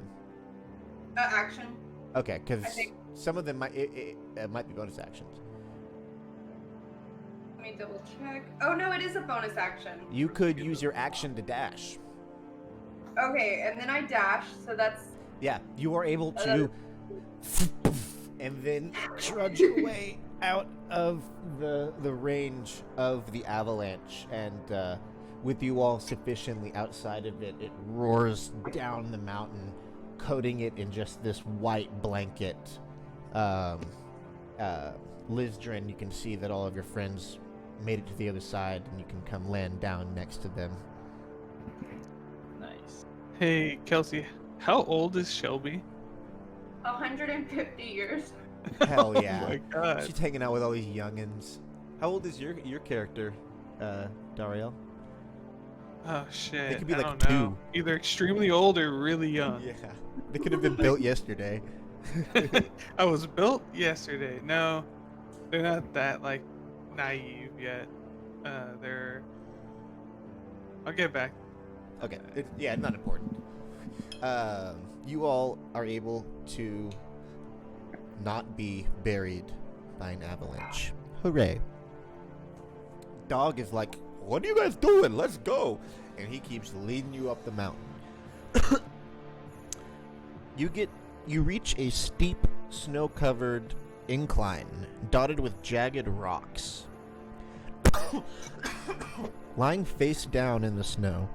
Action. Okay, I because think. some of them might be bonus actions. Let me double check. Oh no, it is a bonus action. You could use your action to dash. Okay, and then I dash, so that's. Yeah, you are able to and then trudge your way out of the range of the avalanche, and with you all sufficiently outside of it, it roars down the mountain, coating it in just this white blanket. Lizdrin, you can see that all of your friends made it to the other side, and you can come land down next to them. Nice. Hey, Kelsey, how old is Shelby? 150 years. Hell Oh yeah. my god. She's hanging out with all these youngins. How old is your character, Dariel? Oh shit. They could be I like don't 2. know. Either extremely old or really young. Yeah. They could have been built yesterday. I was built yesterday. No, they're not that like naive yet. They're. I'll get back. Okay. Yeah, not important. You all are able to not be buried by an avalanche. Hooray. Dog is like, what are you guys doing? Let's go. And he keeps leading you up the mountain. You reach a steep, snow-covered incline dotted with jagged rocks. Lying face down in the snow,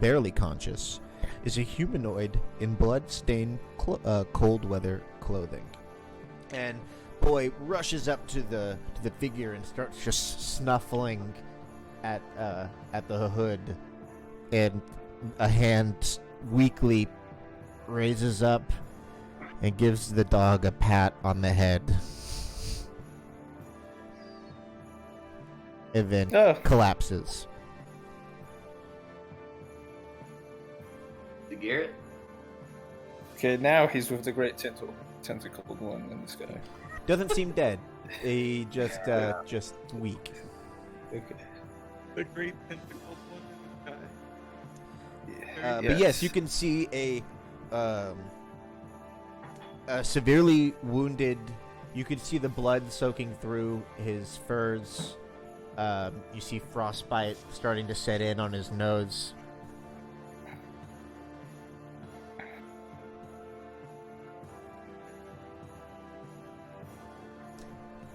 barely conscious, is a humanoid in blood-stained cold weather clothing. And boy rushes up to the figure and starts just snuffling at the hood, and a hand weakly raises up and gives the dog a pat on the head, and then collapses. The Garrett? Okay, now he's with the great tentacled one in the sky. Doesn't seem dead. He just weak. Okay. The great tentacled one in the sky. But yes, you can see a severely wounded. You can see the blood soaking through his furs. You see frostbite starting to set in on his nose.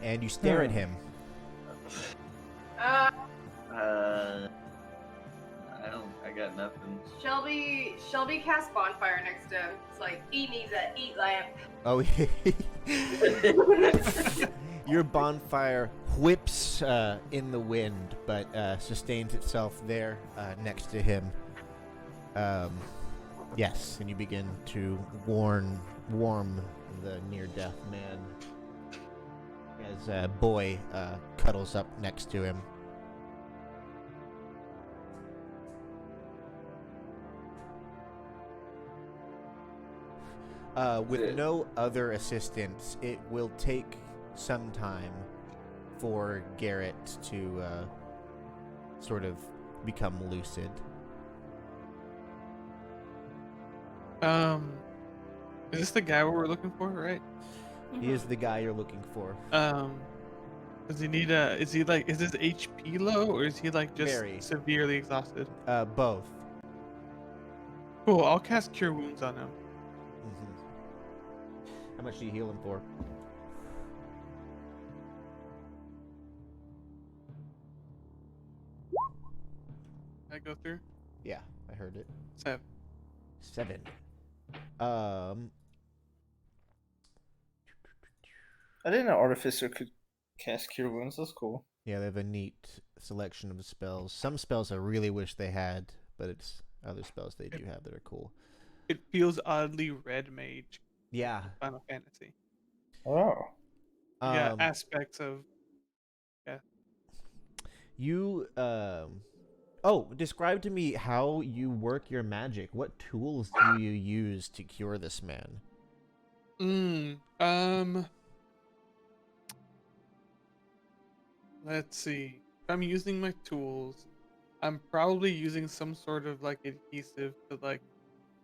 And you stare at him. I got nothing. Shelby cast bonfire next to him. It's like, he needs a heat lamp. Oh, your bonfire whips in the wind, but sustains itself there next to him. Yes, and you begin to warm the near-death man as a boy cuddles up next to him. With no other assistance, it will take some time for Garrett to sort of become lucid. Is this the guy we're looking for, right? He is the guy you're looking for. Does he need is his HP low, or is he like just Very. severely exhausted? Both. Cool, I'll cast Cure Wounds on him. How much do you heal him for? I go through? Yeah, I heard it. 7. I didn't know Artificer could cast Cure Wounds. That's cool. Yeah, they have a neat selection of spells. Some spells I really wish they had, but it's other spells they do have that are cool. It feels oddly red mage. Yeah. Final Fantasy. Oh. Yeah, aspects of. Yeah. You describe to me how you work your magic. What tools do you use to cure this man? Let's see. I'm using my tools, I'm probably using some sort of like adhesive to like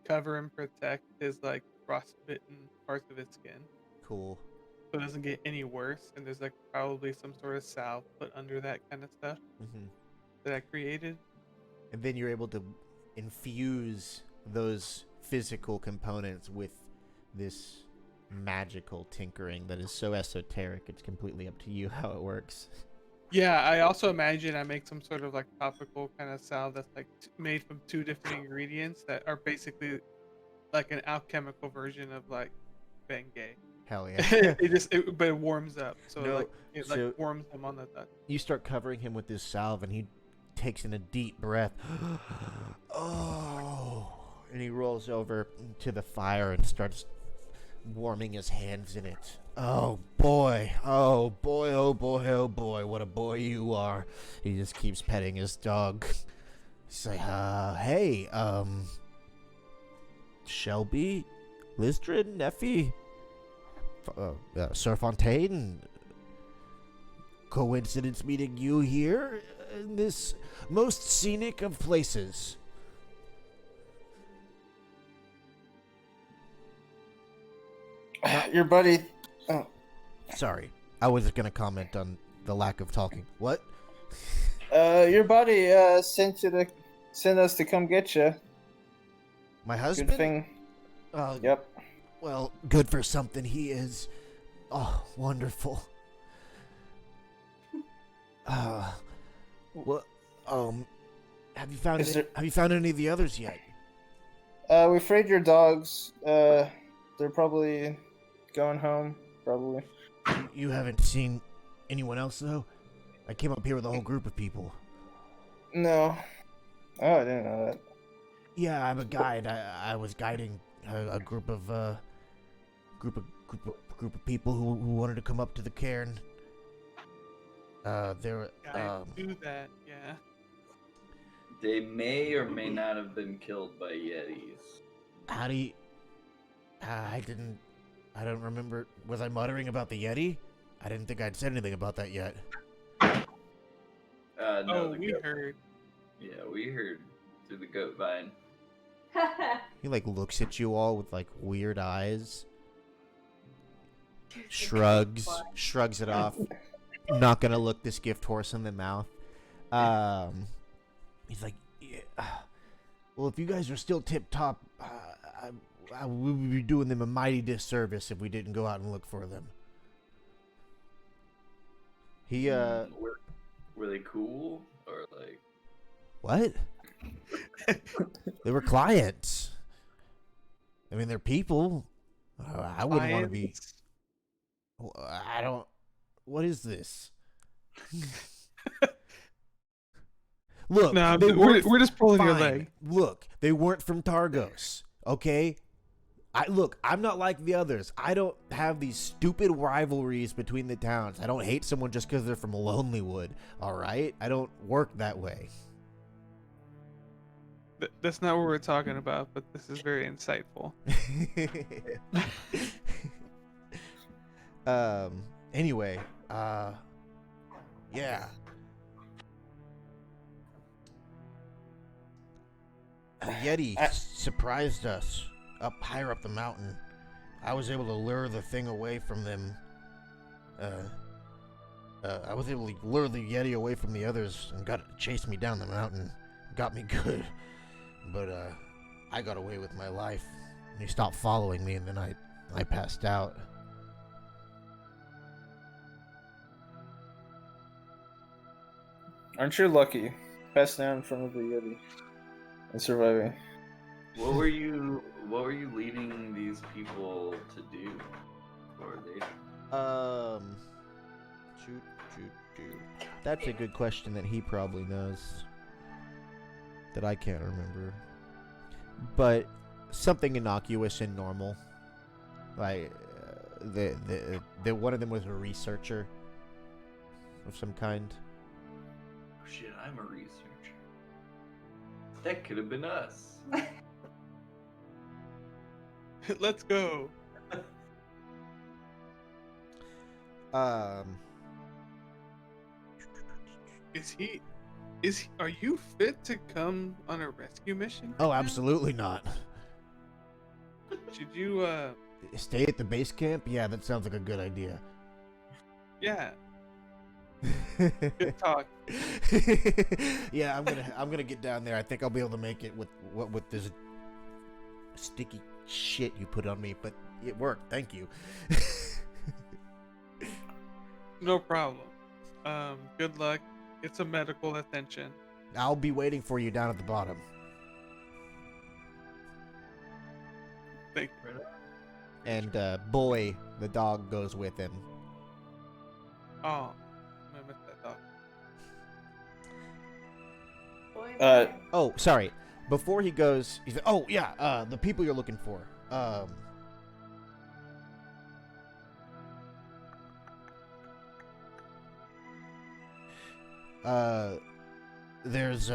cover and protect his like frostbitten parts of his skin, Cool. so it doesn't get any worse. And there's like probably some sort of salve put under that kind of stuff Hmm. that I created. And then you're able to infuse those physical components with this magical tinkering that is so esoteric. It's completely up to you how it works. Yeah, I also imagine I make some sort of like topical kind of salve that's like made from two different ingredients that are basically like an alchemical version of like Bengay. Hell yeah. But it warms up, so No, it like so warms him on the touch. you start covering him with this salve, and he takes in a deep breath. Oh, and he rolls over to the fire and starts warming his hands in it. Oh boy, oh boy, oh boy, oh boy, what a boy you are. He just keeps petting his dog. He's like, hey, Shelby, Listrin, Neffy, Sir Fontaine. Coincidence meeting you here in this most scenic of places. Your buddy. Oh. Sorry, I was gonna comment on the lack of talking. What? Your buddy sent us to come get you. My husband? Good thing. Yep. Well, good for something he is. Oh, wonderful. Well, have you found any of the others yet? We freed your dogs. They're probably going home. Probably. You haven't seen anyone else though? I came up here with a whole group of people. No. Oh, I didn't know that. Yeah, I'm a guide. I was guiding a group of people who wanted to come up to the cairn. There. I do that, yeah. They may or may not have been killed by Yetis. How do you? I don't remember. Was I muttering about the Yeti? I didn't think I'd said anything about that yet. No, We heard. Yeah, we heard through the goat vine. He like looks at you all with like weird eyes. Shrugs it off. Not gonna look this gift horse in the mouth. He's like, yeah. Well, if you guys are still tip top, we would be doing them a mighty disservice if we didn't go out and look for them. He Were they cool or like? What? They were clients. I mean, they're people. I wouldn't want to be. I don't. What is this? Look, No, we're just pulling your leg. Look, they weren't from Targos, okay? I'm not like the others. I don't have these stupid rivalries between the towns. I don't hate someone just because they're from Lonelywood, all right? I don't work that way. That's not what we're talking about, but this is very insightful. Anyway, yeah. The Yeti surprised us higher up the mountain. I was able to lure the thing away from them. I was able to lure the Yeti away from the others and got it to chase me down the mountain. Got me good. But I got away with my life. And he stopped following me, and then I passed out. Aren't you lucky? Passing out in front of the Yeti and surviving. What were you leading these people to do? Or they? That's a good question that he probably knows. That I can't remember. But something innocuous and normal. Like the one of them was a researcher of some kind. Oh shit, I'm a researcher. That could have been us. Let's go. Are you fit to come on a rescue mission? Oh, right now? absolutely not. Should you, Stay at the base camp? Yeah, that sounds like a good idea. yeah, good talk. Yeah, I'm gonna get down there. I think I'll be able to make it with this sticky shit you put on me, but it worked. Thank you. No problem. Good luck. Get some medical attention. I'll be waiting for you down at the bottom. Thank you. And Boy, the dog, goes with him. Oh, I missed that dog. Boy, Oh, sorry. Before he goes, he's like, oh yeah, the people you're looking for. There's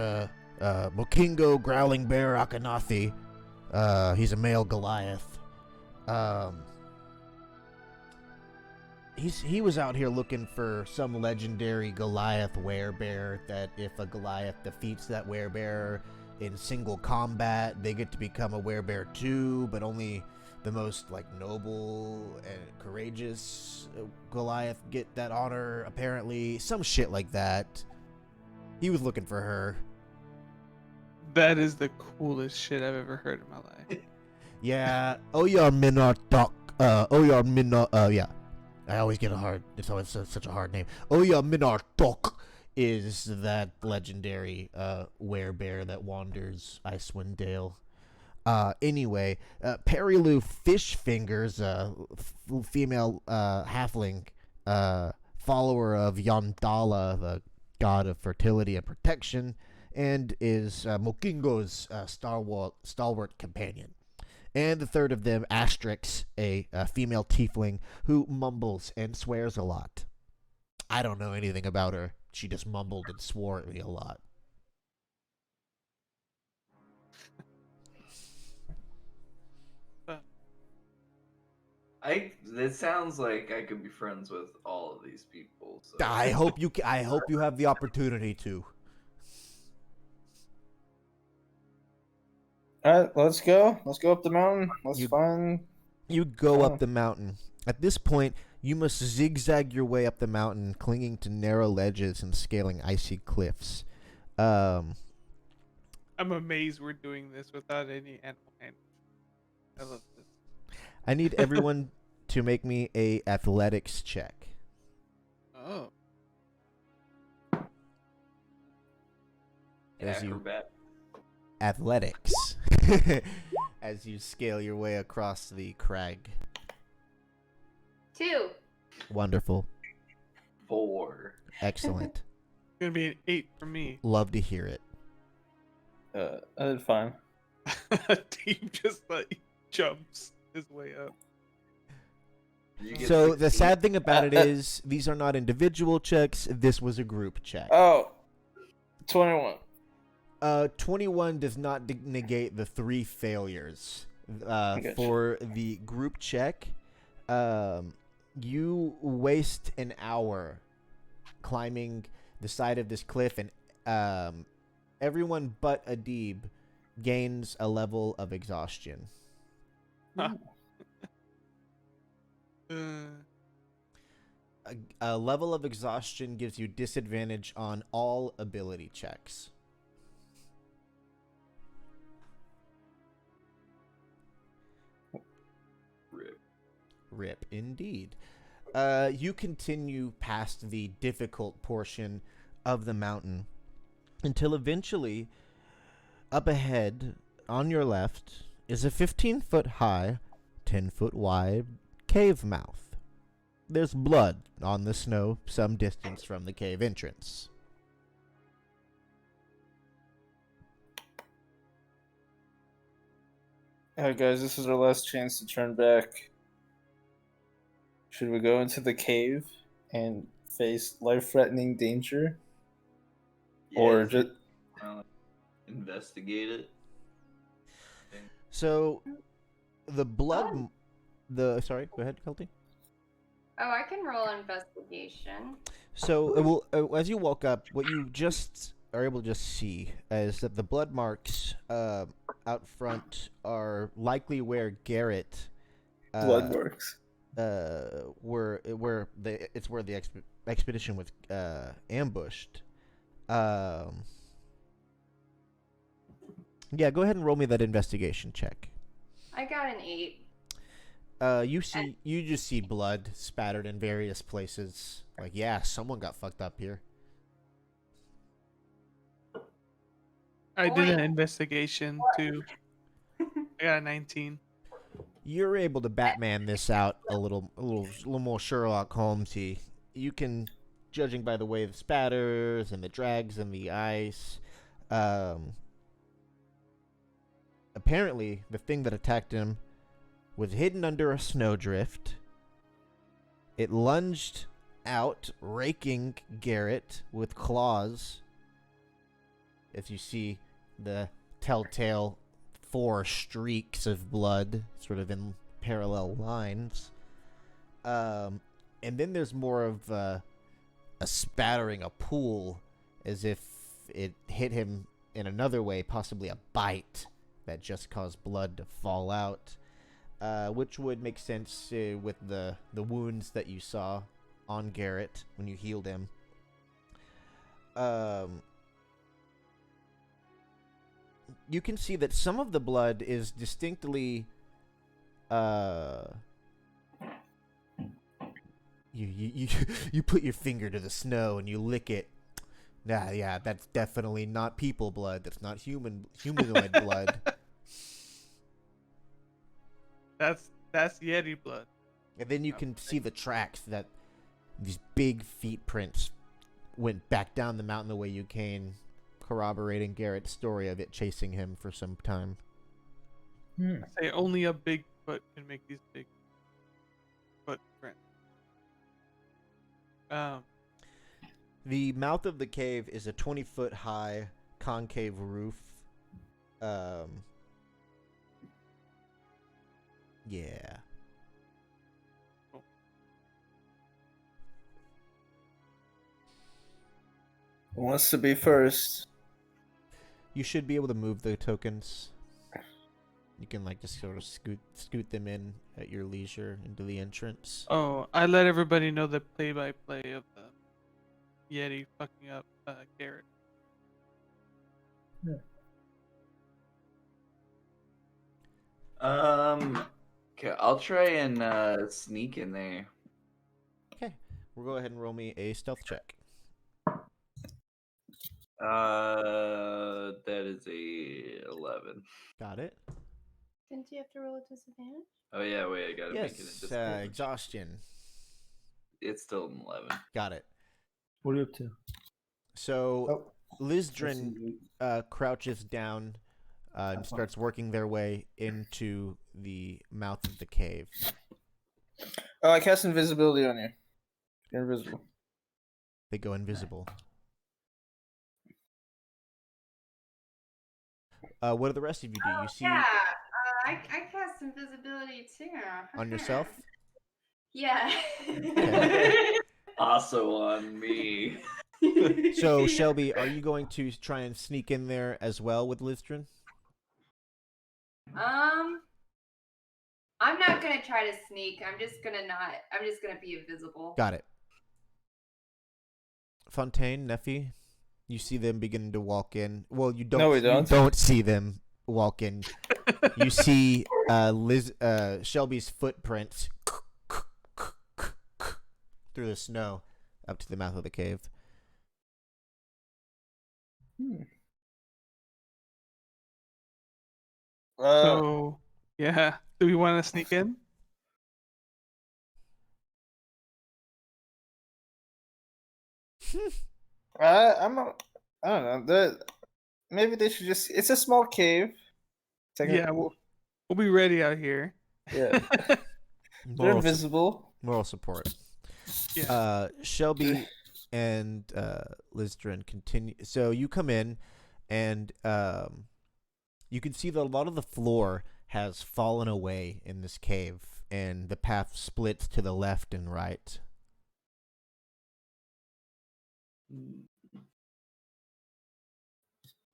Mokingo, Growling Bear, Akhenathi. He's a male Goliath. He was out here looking for some legendary Goliath werebear that if a Goliath defeats that werebear in single combat, they get to become a werebear too, but only the most like noble and courageous Goliath get that honor, apparently. Some shit like that. He was looking for her. That is the coolest shit I've ever heard in my life. Yeah. Oyar Minar Tok. Oyar Minar. Yeah. I always get it's always such a hard name. Oyar Minar Tok is that legendary werebear that wanders Icewind Dale. Anyway, Perilou Fishfingers, female halfling, follower of Yondala, the god of fertility and protection, and is Mokingo's stalwart companion. And the third of them, Asterix, a female tiefling who mumbles and swears a lot. I don't know anything about her. She just mumbled and swore at me a lot. It sounds like I could be friends with all of these people. So. I hope you have the opportunity to. All right, let's go. Let's go up the mountain. Let's You- find. You go Oh. up the mountain. At this point, you must zigzag your way up the mountain, clinging to narrow ledges and scaling icy cliffs. I'm amazed we're doing this without any animal handling. I love this. I need everyone to make me a athletics check. Oh, As you Acrobat. athletics as you scale your way across the crag. 2. Wonderful. 4. Excellent. it's gonna be an 8 for me. Love to hear it. I did fine. Team just like jumps his way up. You get So the 16. sad thing about it is these are not individual checks. This was a group check. Oh, 21. 21 does not negate the 3 failures. Gotcha. For the group check, you waste an hour climbing the side of this cliff, and everyone but Adib gains a level of exhaustion. Uh, A level of exhaustion gives you disadvantage on all ability checks. Rip, indeed. You continue past the difficult portion of the mountain until eventually, up ahead, on your left, is a 15-foot high, 10-foot wide cave mouth. There's blood on the snow some distance from the cave entrance. Alright, guys, this is our last chance to turn back. Should we go into the cave and face life-threatening danger? Or is just... it, investigate it. So, the blood... Sorry, go ahead, Kelty. Oh, I can roll investigation. So, as you walk up, what you just are able to just see is that the blood marks out front are likely where Garrett Blood works. where the expedition was ambushed. Yeah, go ahead and roll me that investigation check. I got an 8. You just see blood spattered in various places. Like, yeah, someone got fucked up here. I did an Boy. investigation too. I got a 19. You're able to Batman this out a little more Sherlock Holmesy. You can, judging by the way the spatters and the drags and the ice, apparently the thing that attacked him was hidden under a snowdrift. It lunged out, raking Garrett with claws. As you see the telltale 4 streaks of blood sort of in parallel lines. And then there's more of a spattering, a pool, as if it hit him in another way, possibly a bite that just caused blood to fall out. Which would make sense with the wounds that you saw on Garrett when you healed him. You can see that some of the blood is distinctly you put your finger to the snow and you lick it. Nah, yeah, that's definitely not people blood. That's not humanoid blood. That's Yeti blood. And then you can see the tracks that these big feet prints went back down the mountain the way you came, corroborating Garrett's story of it chasing him for some time. I say only a big foot can make these big footprints. The mouth of the cave is a 20-foot high concave roof. Yeah. Who wants to be first? You should be able to move the tokens. You can like just sort of scoot them in at your leisure into the entrance. Oh, I let everybody know the play-by-play of the Yeti fucking up Garrett. Okay, I'll try and sneak in there. Okay, we'll go ahead and roll me a stealth check. That is a 11. Got it. Didn't you have to roll a disadvantage? Oh yeah, wait, I gotta make it a Yes, disadvantage. exhaustion. It's still an 11. Got it. What are you up to? So I Lizdrin see. crouches down and starts working their way into the mouth of the cave. Oh, I cast invisibility on you. You're invisible. They go invisible. What do the rest of you do? You see Yeah, I cast invisibility too. on yourself? Yeah. Also on me. So Shelby, are you going to try and sneak in there as well with Lizdrin? I'm not gonna try to sneak. I'm just gonna be invisible. Got it. Fontaine, Neffy, you see them beginning to walk in. Well, you don't. No, we You don't. don't see them walk in. You see Shelby's footprints through the snow up to the mouth of the cave. So, yeah. Do we want to sneak in? I don't know. Maybe they should just. It's a small cave. Yeah, we'll be ready out here. Yeah. They're invisible. Moral support. Yeah. Shelby and Lizdrin continue. So you come in, and you can see that a lot of the floor has fallen away in this cave. and the path splits to the left and right.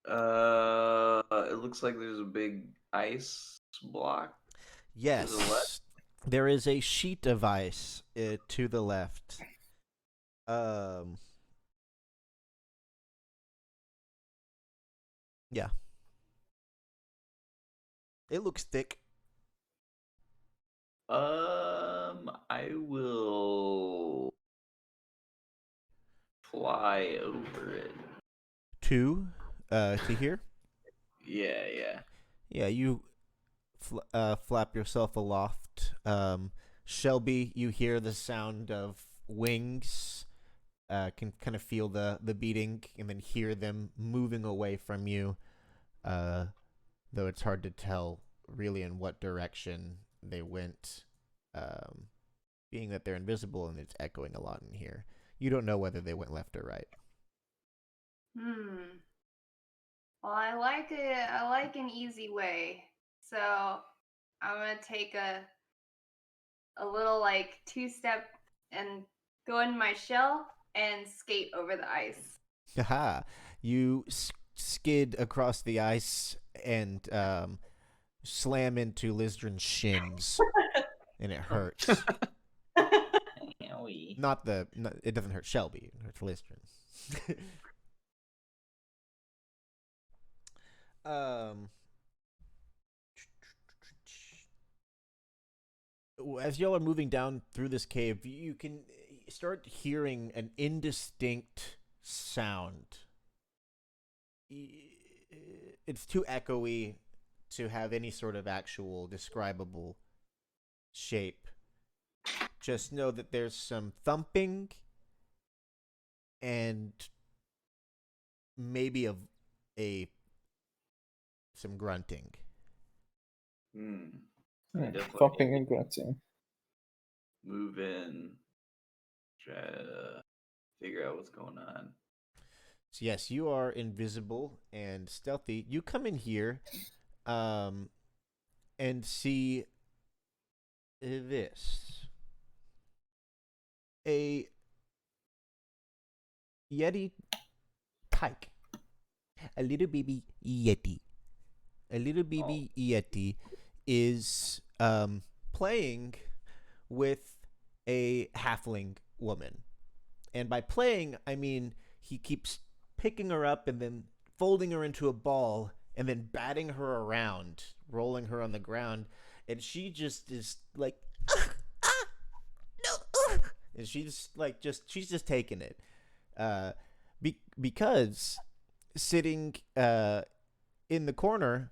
It looks like there's a big ice block to the left. Yes, there is a sheet of ice to the left. Yeah. It looks thick. I will fly over it. To here? Yeah. Yeah, you flap yourself aloft. Shelby, you hear the sound of wings. Can kind of feel the beating and then hear them moving away from you. Though it's hard to tell really in what direction they went. Being that they're invisible and it's echoing a lot in here. You don't know whether they went left or right. Well, I like an easy way. So I'm gonna take a little like 2-step and go in my shell and skate over the ice. Haha. You skid across the ice and slam into Lizdrin's shins, and it hurts. It doesn't hurt Shelby. It hurts Lizdrin. As y'all are moving down through this cave, you can start hearing an indistinct sound. It's too echoey to have any sort of actual describable shape. Just know that there's some thumping and maybe some grunting. Thumping and grunting. Move in. Try to figure out what's going on. So yes, you are invisible and stealthy. You come in here, and see this: a Yeti tyke, a little baby Yeti. A little baby Yeti is playing with a halfling woman, and by playing, I mean he keeps picking her up and then folding her into a ball and then batting her around, rolling her on the ground, and she just is like, no, and she's just taking it, because sitting in the corner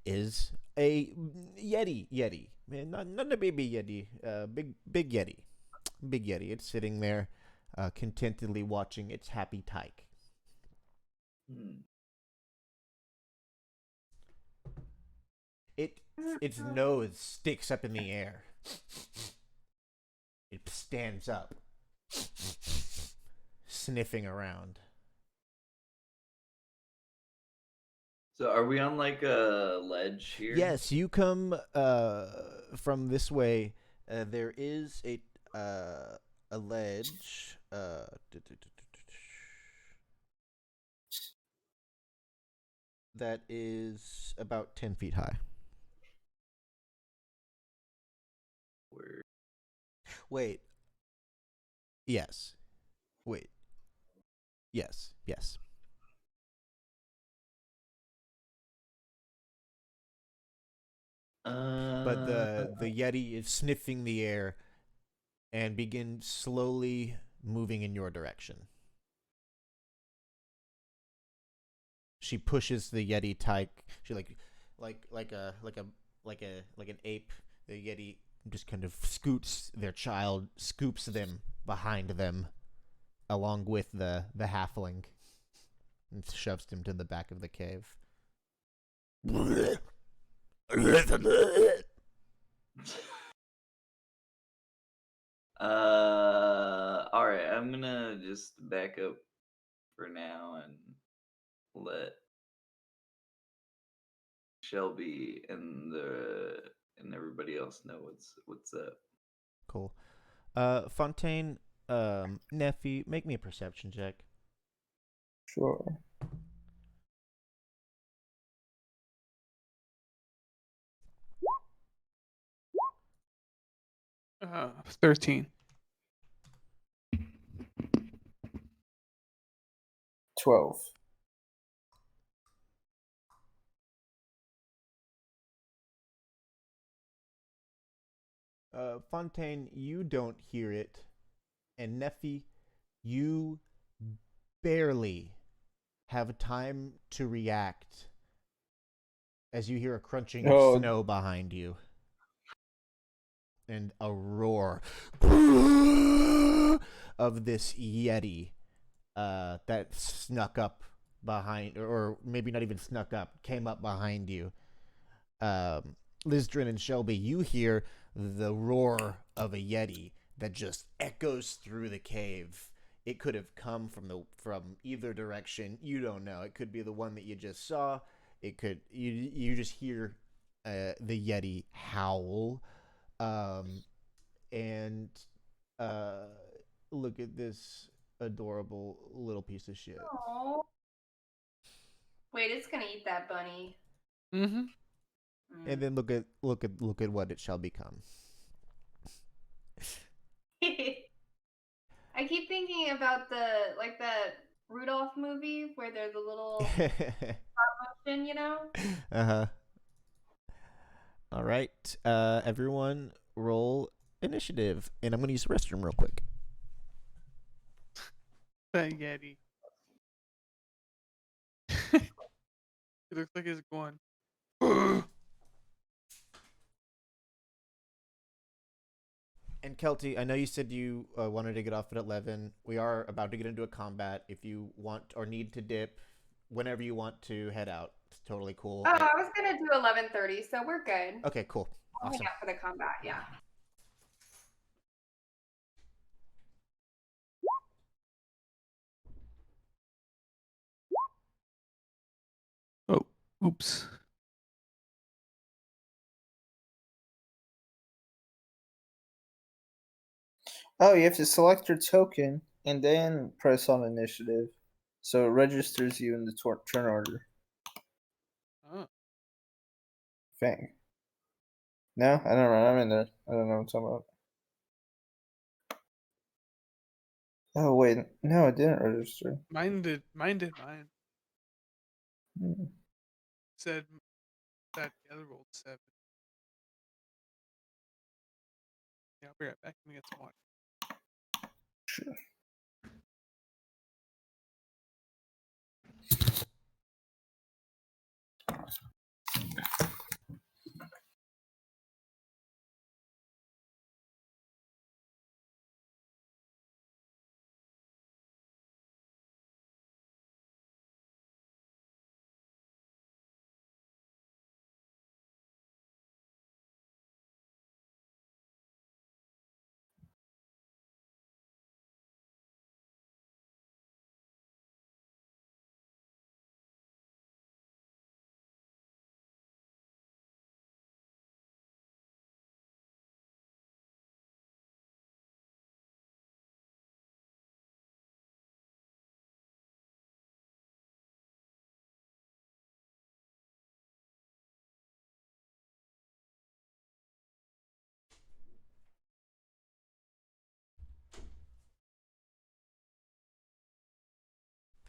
is a Yeti, man, not a baby Yeti, big Yeti. It's sitting there, contentedly watching its happy tyke. Its nose sticks up in the air. It stands up, sniffing around. So are we on like a ledge here? Yes, you come from this way. There is a ledge. That is about 10 feet high. Where? Wait. Yes. Wait. Yes. But the Yeti is sniffing the air and begins slowly moving in your direction. She pushes the Yeti tyke. She like an ape. The Yeti just kind of scoops their child, scoops them behind them, along with the halfling, and shoves him to the back of the cave. All right, I'm gonna just back up for now and let Shelby and and everybody else know what's up. Cool. Fontaine, Neffy, make me a perception check. Sure. 13. 12. Fontaine, you don't hear it, and Neffy, you barely have time to react as you hear a crunching of Oh. snow behind you and a roar of this yeti that snuck up behind, or maybe not even snuck up, came up behind you. Lizdrin and Shelby, you hear the roar of a yeti that just echoes through the cave. It could have come from either direction. You don't know. It could be the one that you just saw. It could you just hear the yeti howl, and look at this adorable little piece of shit. Oh. Wait, it's gonna eat that bunny. Mm-hmm. And then look at what it shall become. I keep thinking about that Rudolph movie where they're the little motion, you know? Uh-huh. All right. Everyone roll initiative. And I'm going to use the restroom real quick. That Yeti. It looks like it's going. And Kelty, I know you said you wanted to get off at 11. We are about to get into a combat. If you want or need to dip, whenever you want to head out, it's totally cool. Oh, I was gonna do 11:30, so we're good. Okay, cool. I'll hang Awesome. out for the combat, yeah. Oh, oops. Oh, you have to select your token and then press on initiative. So it registers you in the turn order. Oh. Thing. No, I don't know. I'm in there. I don't know what I'm talking about. Oh, wait. No, it didn't register. Mine did. Mine. Hmm. Said that the other rolled 7. Yeah, I'll be right back. Let me get some water. Sure.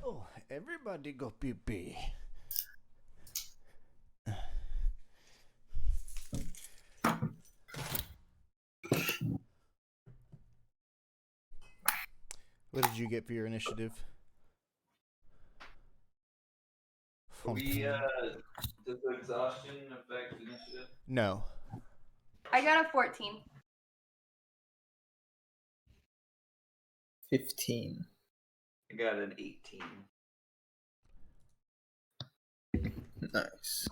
Oh, everybody go pee pee. What did you get for your initiative? Does the exhaustion affect initiative? No. I got a 14. 15. I got an 18. Nice.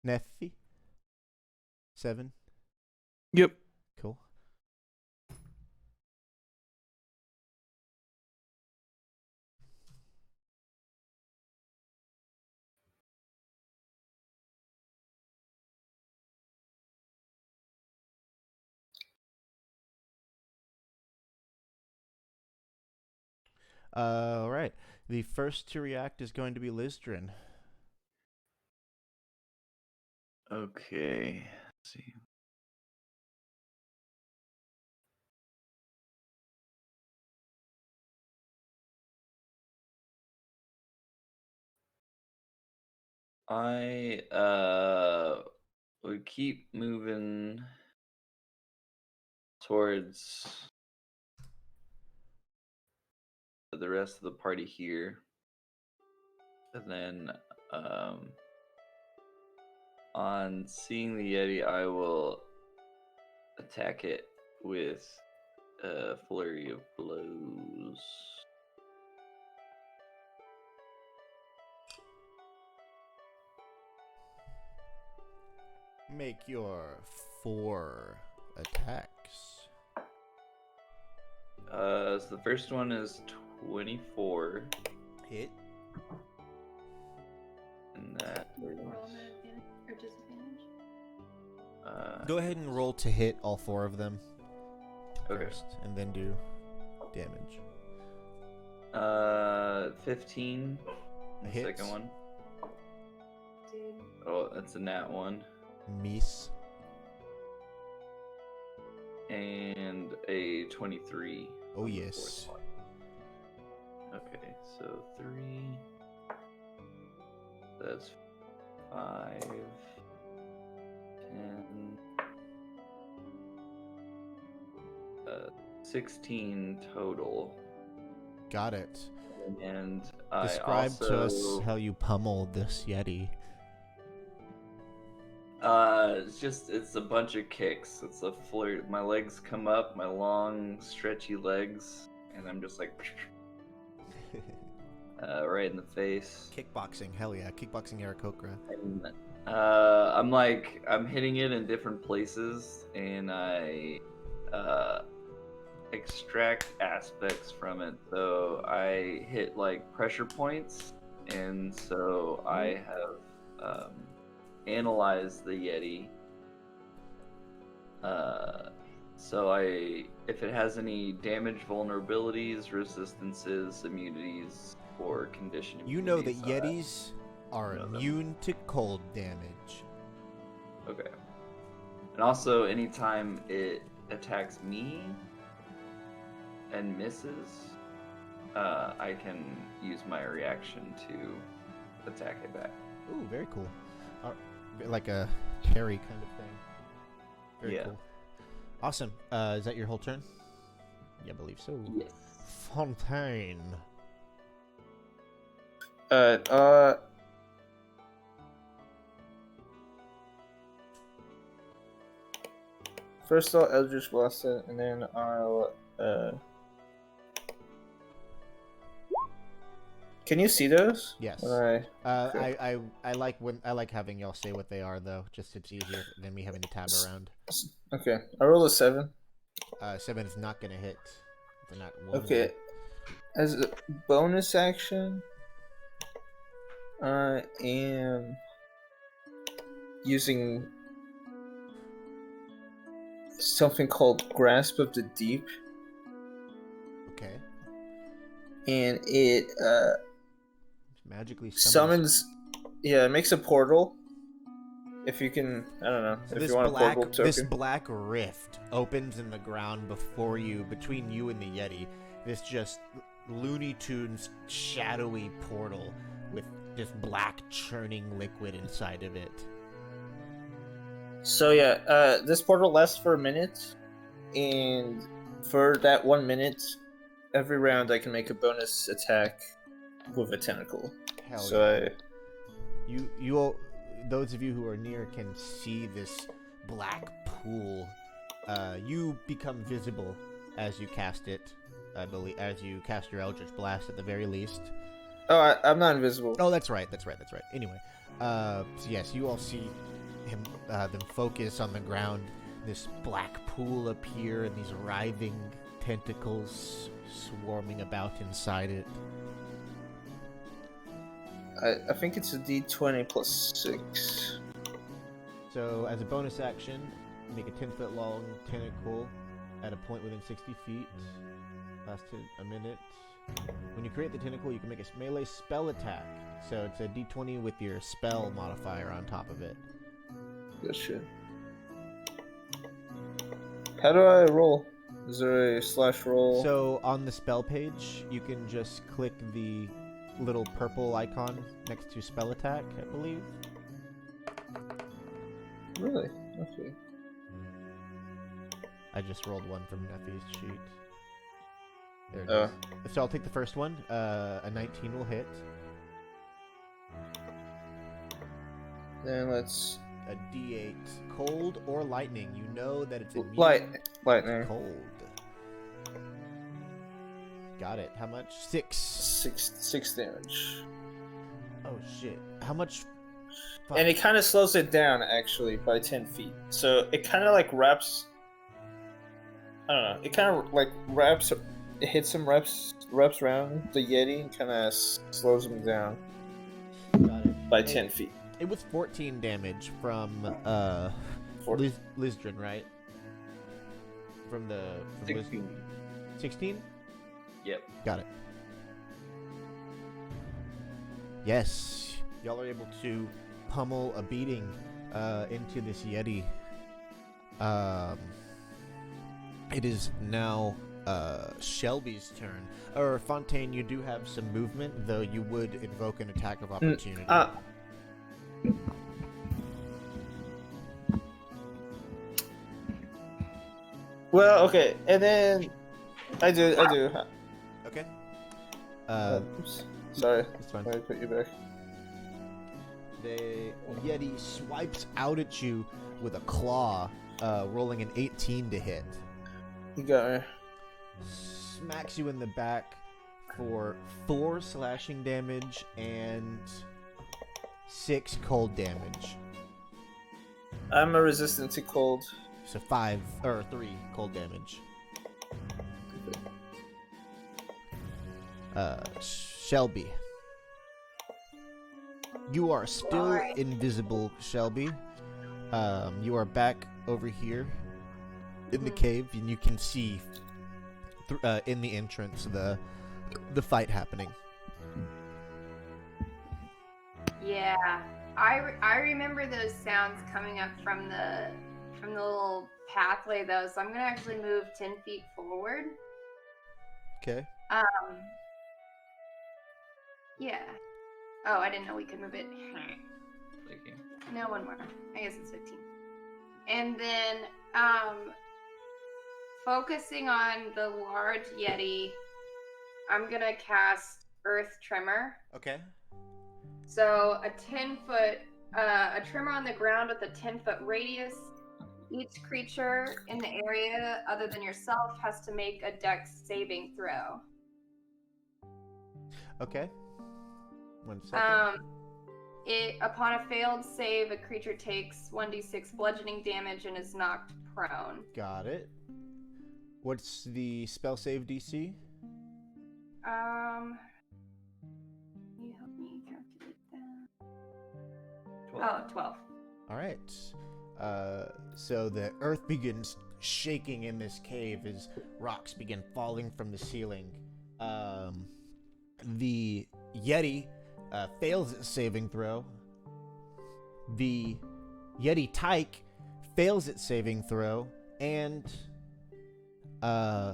Neffy? 7? Yep. Cool. All right. The first to react is going to be Lizdrin. Okay. Let's see. I would keep moving towards the rest of the party here. And then on seeing the Yeti, I will attack it with a flurry of blows. Make your 4 attacks. So the first one is 24. Hit. And that Roll is, an advantage or disadvantage. Go ahead and roll to hit all 4 of them okay. first, and then do damage. 15. The Hits. second one. Dude. Oh, that's a nat 1. Miss. And a 23. Oh, on the yes. fourth one. Okay, so 3. That's 5. 10. 16 total. Got it. And Describe I to us also, how you pummeled this Yeti. it's a bunch of kicks. It's a flirt. My legs come up, my long, stretchy legs, and I'm just like, right in the face. Kickboxing, hell yeah. Kickboxing Aarakocra. And, I'm hitting it in different places, and I, extract aspects from it. So I hit like pressure points, and so I have analyzed the Yeti. So if it has any damage vulnerabilities, resistances, immunities, or condition You know that immunities, Yetis are know them. immune to cold damage. Okay. And also, anytime it attacks me and misses, I can use my reaction to attack it back. Ooh, very cool. Like a parry kind of thing. Very Yeah. cool. Awesome. Is that your whole turn? Yeah, I believe so. Yes. Fontaine. First I'll Eldritch Blast it, and then I'll Can you see those? Yes. Alright. I like having y'all say what they are though. Just it's easier than me having to tab around. Okay. I roll a 7. 7 is not gonna hit. They're not one. Okay. As a bonus action, I am using something called Grasp of the Deep, Okay. and it Magically summons. Yeah, it makes a portal. If you can, I don't know. So if this you want a portal token. this black rift opens in the ground before you, between you and the Yeti. This just Looney Tunes shadowy portal with just black churning liquid inside of it. So yeah, this portal lasts for a minute, and for that 1 minute, every round I can make a bonus attack with a tentacle. Hell So yeah. You all, those of you who are near can see this black pool. You become visible as you cast it. I believe as you cast your Eldritch Blast at the very least. I'm not invisible. Oh, that's right. Anyway, so yes, you all see him, them focus on the ground. This black pool appear, and these writhing tentacles swarming about inside it. I think it's a D20 plus 6. So, as a bonus action, make a 10-foot long tentacle at a point within 60 feet. Lasted a minute. When you create the tentacle, you can make a melee spell attack. So it's a d20 with your spell modifier on top of it. Good shit. How do I roll? Is there a slash roll? So on the spell page, you can just click the little purple icon next to spell attack, I believe. Really? Okay. I just rolled one from Neffy's sheet. There it is. So I'll take the first one. A 19 will hit. Then let's... A d8. Cold or lightning. You know that it's immune. Lightning. Cold. Got it. How much? 6. 6 damage. Oh shit. How much? And it kind of slows it down, actually, by 10 feet. So it kind of like wraps... I don't know. It kind of like wraps... It hits him, wraps around the Yeti and kind of slows him down. Got it. By 10 feet. It was 14 damage from Lizdrin, right? From 16. 16? Yep. Got it. Yes, y'all are able to pummel a beating into this Yeti. It is now Shelby's turn. Or Fontaine, you do have some movement, though you would invoke an attack of opportunity. Well, okay, and then I do. Okay. Oops. Sorry. It's fine. I put you back. The Yeti swipes out at you with a claw, rolling an 18 to hit. You got me. Smacks you in the back for 4 slashing damage and 6 cold damage. I'm a resistant to cold. So 3 cold damage. Shelby. You are still invisible, Shelby. You are back over here in the cave, and you can see in the entrance the fight happening. Yeah, I remember those sounds coming up from the little pathway though, so I'm gonna actually move 10 feet forward. Okay. Yeah. Oh, I didn't know we could move it. Thank you. No, one more. I guess it's 15. And then, focusing on the large Yeti, I'm gonna cast Earth Tremor. Okay. So a 10-foot, a tremor on the ground with a 10-foot radius. Each creature in the area other than yourself has to make a Dex saving throw. Okay. 1 second. Upon a failed save, a creature takes 1d6 bludgeoning damage and is knocked prone. Got it. What's the spell save DC? Can you help me calculate that? 12. Oh, 12. All right. So the earth begins shaking in this cave as rocks begin falling from the ceiling. The Yeti fails its saving throw. The Yeti Tyke fails its saving throw, and the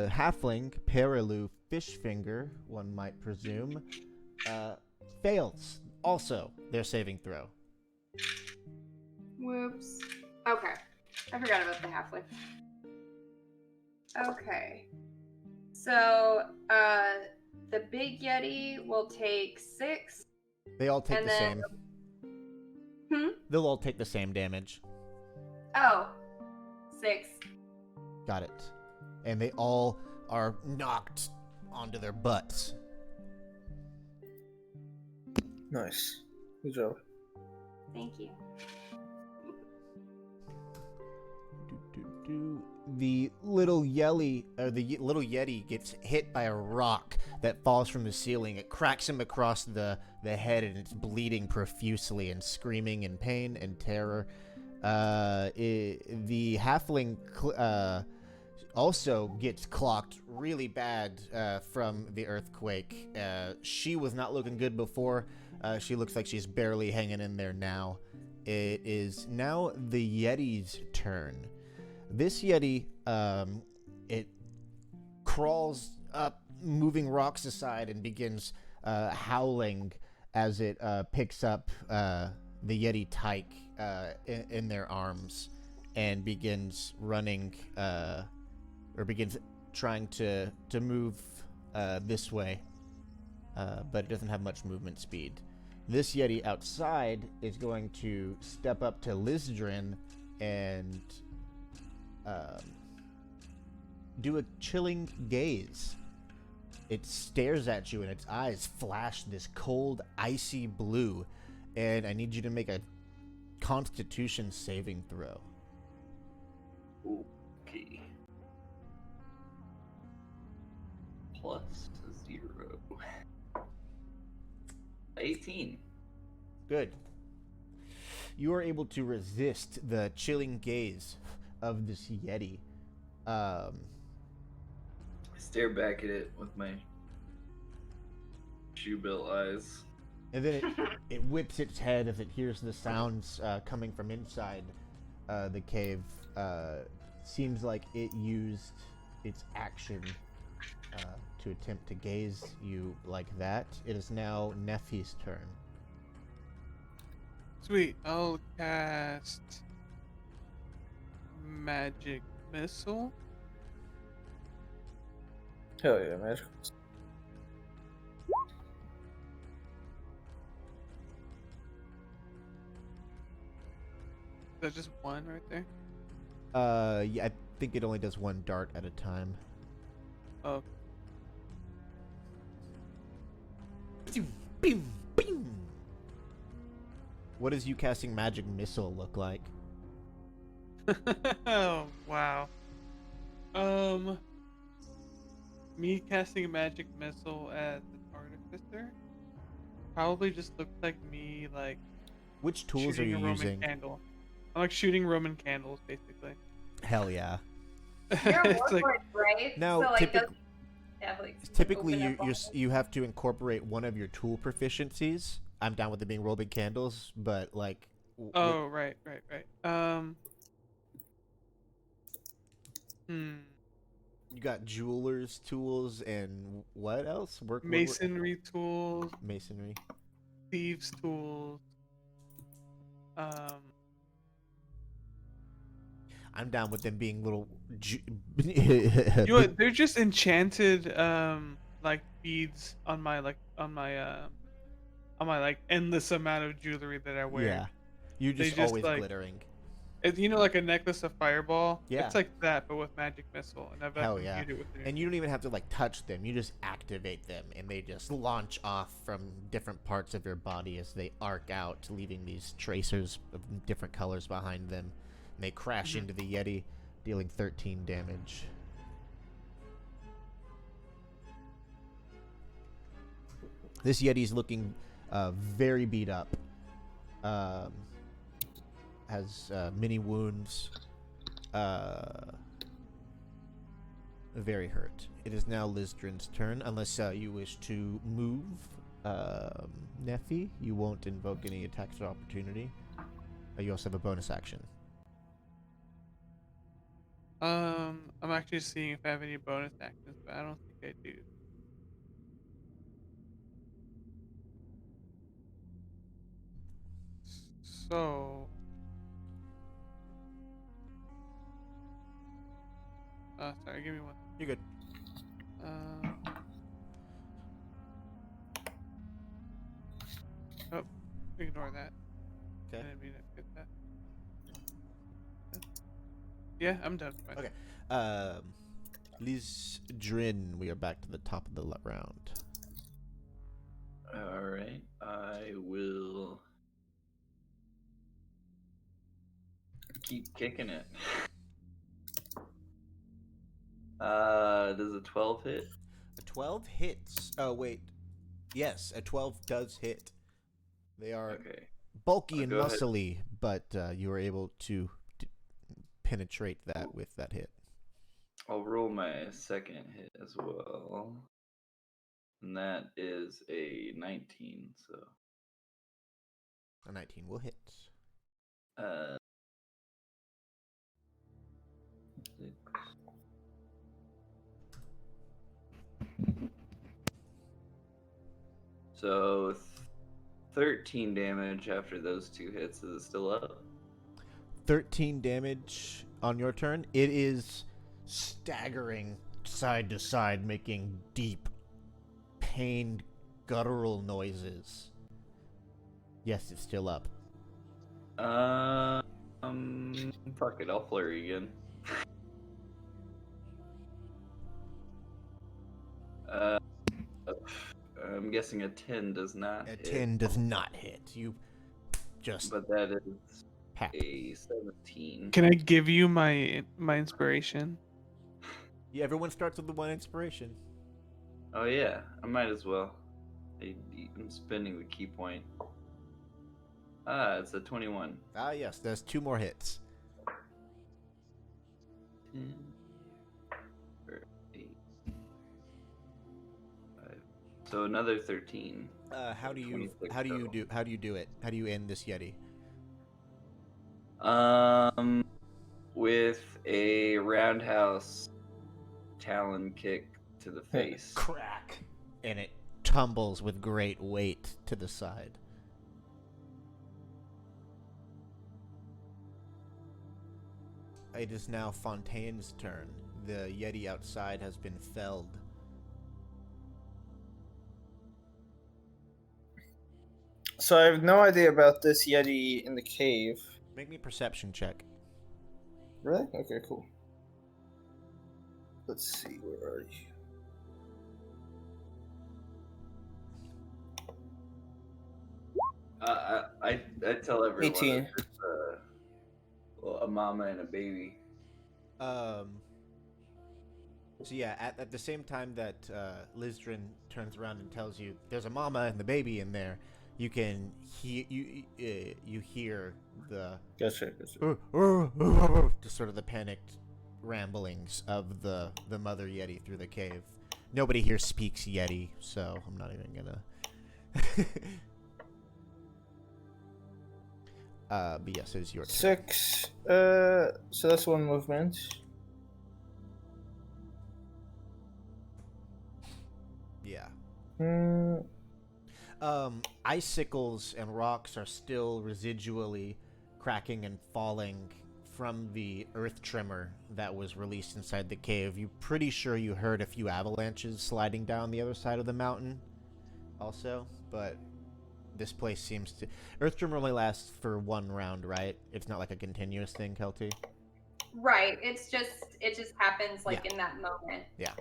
halfling Perilu Fishfinger, one might presume, fails also their saving throw. Whoops. Okay. I forgot about the halfway. Okay. So, the big Yeti will take 6. They all take And the then- same. They'll all take the same damage. Oh. 6. Got it. And they all are knocked onto their butts. Nice. Good job. Thank you. The little Yeti gets hit by a rock that falls from the ceiling. It cracks him across the head, and it's bleeding profusely and screaming in pain and terror. The halfling also gets clocked really bad from the earthquake. She was not looking good before. She looks like she's barely hanging in there now. It is now the Yeti's turn. This Yeti, it crawls up, moving rocks aside, and begins howling as it picks up the Yeti Tyke in their arms and begins running, or begins trying to move this way, but it doesn't have much movement speed. This Yeti outside is going to step up to Lizdrin and do a chilling gaze. It stares at you and its eyes flash this cold, icy blue. And I need you to make a Constitution saving throw. Okay. +0. 18. Good. You are able to resist the chilling gaze of this Yeti. I stare back at it with my shoe-built eyes. And then it whips its head as it hears the sounds coming from inside the cave. Seems like it used its action to attempt to gaze you like that. It is now Nephi's turn. Sweet. I'll cast Magic Missile. Hell yeah, magic. Is that just one right there? Yeah, I think it only does one dart at a time. Oh, What does you casting magic missile look like? oh wow. Me casting a magic missile at the artificer probably just looked like me like Which tools are shooting you a Roman using? candle. I'm like shooting Roman candles basically. Hell yeah. You're a It's like- warlord, right? Now, so, like, typic- does it have, like, Typically, open up you have to incorporate one of your tool proficiencies. I'm down with it being Roman candles, but like. Oh right. You got jeweler's tools and what else? Masonry tools, Masonry. thieves tools. I'm down with them being little. You know what? They're just enchanted like beads on my like endless amount of jewelry that I wear. Yeah, you're They just just, always like, glittering. It's, you know, like a necklace of fireball. Yeah. It's like that, but with magic missile, and I've Hell yeah. imbued it with And you don't even have to like touch them. You just activate them, and they just launch off from different parts of your body as they arc out, leaving these tracers of different colors behind them. And they crash into the Yeti, dealing 13 damage. This Yeti's looking very beat up. Has many wounds. Very hurt. It is now Lizdrin's turn, unless you wish to move. Nephi, you won't invoke any attacks of opportunity. You also have a bonus action. I'm actually seeing if I have any bonus actions, but I don't think I do. So, sorry, give me one. You're good. Oh, ignore that. Okay. I didn't mean to get that. Yeah, I'm done. Fine. Okay. Lizdrin, we are back to the top of the round. Alright, I will keep kicking it. Does a 12 hit? A 12 hits. Oh, wait. Yes, a 12 does hit. They are Okay. bulky I'll and go ahead. muscly, but you were able to penetrate that with that hit. I'll roll my second hit as well. And that is a 19, so A 19 will hit. uh 6. So 13 damage after those 2 hits. Is it still up? 13 damage on your turn. It is staggering side to side, making deep, pained, guttural noises. Yes, it's still up. Fuck it, I'll flurry again. I'm guessing a 10 does not A hit. 10 does not hit. You just But that is pap. a 17. Can I give you my inspiration? Yeah, everyone starts with the 1 inspiration. Oh yeah, I might as well. I'm spending the key point. It's a 21. Ah, yes, there's 2 more hits. 10, 8, 5. So another 13. How do you 26 how do you total. do how do you do it? How do you end this Yeti? With a roundhouse talon kick to the face. Crack, and it tumbles with great weight to the side. It is now Fontaine's turn. The Yeti outside has been felled. So I have no idea about this Yeti in the cave. Make me a perception check. Really? Okay, cool. Let's see, where are you? I tell everyone 18. that it's a mama and a baby. So yeah, at the same time that Lizdrin turns around and tells you there's a mama and the baby in there, you can you hear the Gotcha. just sort of the panicked ramblings of the mother Yeti through the cave. Nobody here speaks Yeti, so I'm not even gonna. But yes, it is your turn. 6. So that's 1 movement. Yeah. Hmm. Icicles and rocks are still residually cracking and falling from the earth tremor that was released inside the cave. You're pretty sure you heard a few avalanches sliding down the other side of the mountain also, but this place seems to... Earth tremor only lasts for 1 round, right? It's not like a continuous thing, Kelty? Right. It just happens like Yeah. in that moment. Yeah.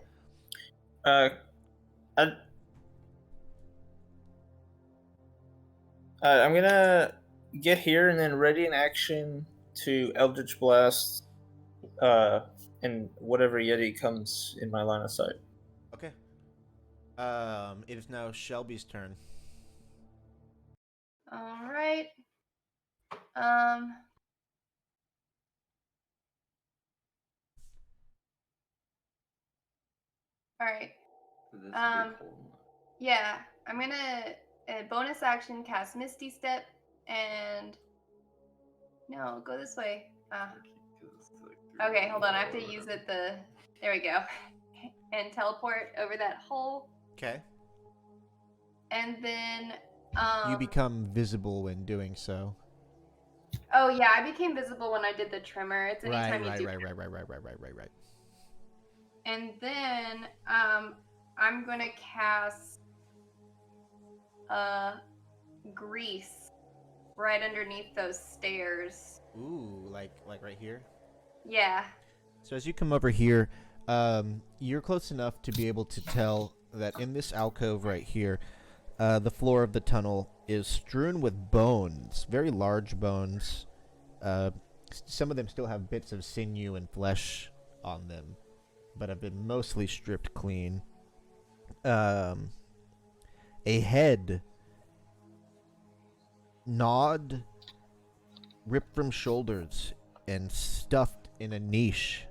I'm gonna get here and then ready in action to Eldritch Blast, and whatever Yeti comes in my line of sight. Okay. It is now Shelby's turn. All right. All right. This big hole. Yeah, I'm gonna bonus action cast Misty Step and no, go this way. Okay, hold on. I have to use it. There we go, and teleport over that hole. Okay. And then You become visible when doing so. Oh yeah, I became visible when I did the tremor. It's anytime Right. you do. Right. And then I'm gonna cast grease right underneath those stairs. Ooh, like right here? Yeah. So as you come over here, you're close enough to be able to tell that in this alcove right here, the floor of the tunnel is strewn with bones, very large bones. Some of them still have bits of sinew and flesh on them, but have been mostly stripped clean. A head gnawed ripped from shoulders and stuffed in a niche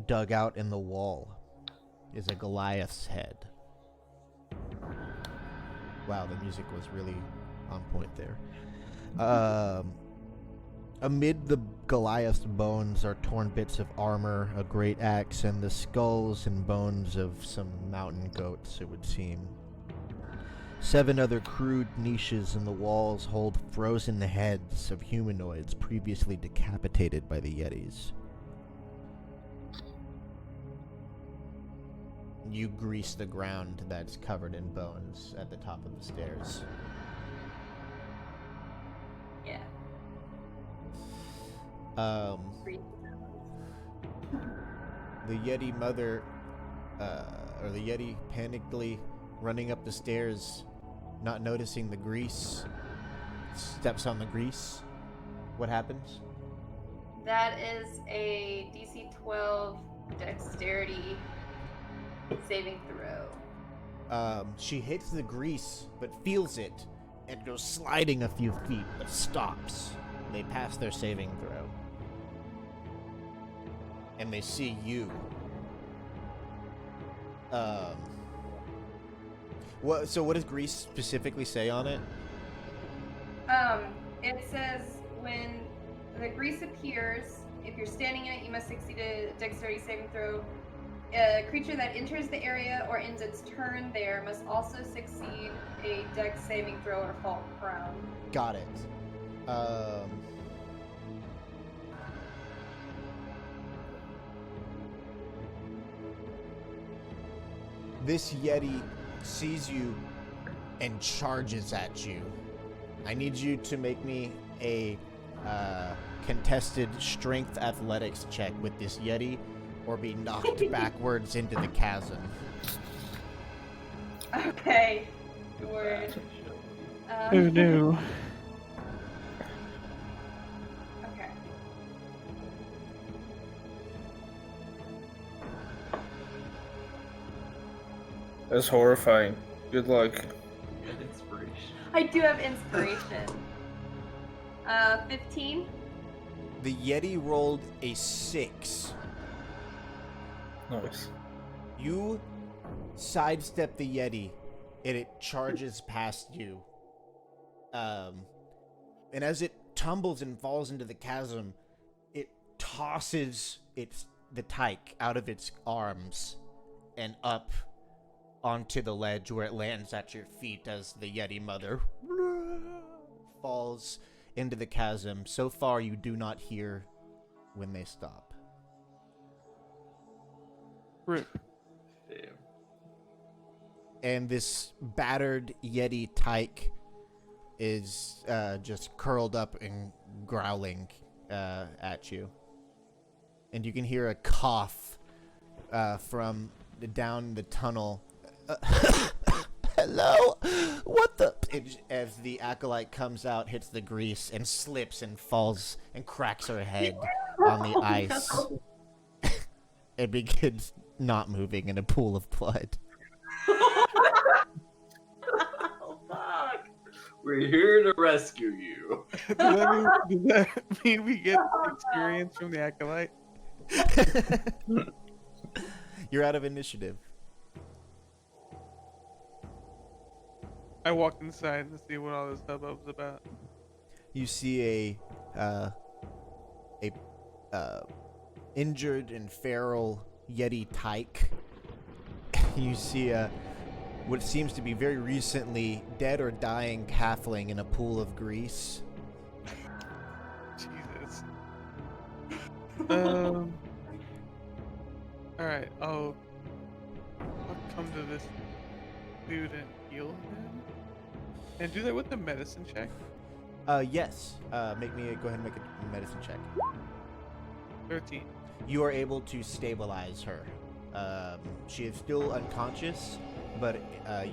dug out in the wall is a Goliath's head. Wow, the music was really on point there. Amid the Goliath's bones are torn bits of armor, a great axe, and the skulls and bones of some mountain goats, it would seem. 7 other crude niches in the walls hold frozen heads of humanoids previously decapitated by the Yetis. You grease the ground that's covered in bones at the top of the stairs. Yeah. The Yeti mother, or the Yeti panically running up the stairs, not noticing the grease, steps on the grease. What happens? That is a DC 12 dexterity saving throw. She hits the grease, but feels it, and goes sliding a few feet, but stops. They pass their saving throw. And they see you. So what does grease specifically say on it? It says when the grease appears, if you're standing in it, you must succeed a dexterity saving throw. A creature that enters the area or ends its turn there must also succeed a dex saving throw or fall prone. Got it. This Yeti sees you and charges at you. I need you to make me a contested strength athletics check with this Yeti, or be knocked backwards into the chasm. Okay. Word. Oh no. Okay. That's horrifying. Good luck. Good inspiration. I do have inspiration. 15. The Yeti rolled a 6. Nice. You sidestep the Yeti, and it charges past you. And as it tumbles and falls into the chasm, it tosses the tyke out of its arms and up onto the ledge, where it lands at your feet as the Yeti mother falls into the chasm. So far, you do not hear when they stop. Rip. Damn. And this battered Yeti tyke is just curled up and growling at you. And you can hear a cough from down the tunnel. Hello? What the? As the acolyte comes out, hits the grease, and slips and falls and cracks her head on the ice. It begins not moving in a pool of blood. Oh, fuck. We're here to rescue you. Does that mean we get experience from the acolyte? You're out of initiative. I walked inside to see what all this hubbub's about. You see a injured and feral Yeti tyke. You see what seems to be very recently dead or dying halfling in a pool of grease. Jesus. Alright, I'll come to this dude and heal him. And do that with the medicine check. Yes. Go ahead and make a medicine check. 13. You are able to stabilize her. She is still unconscious, but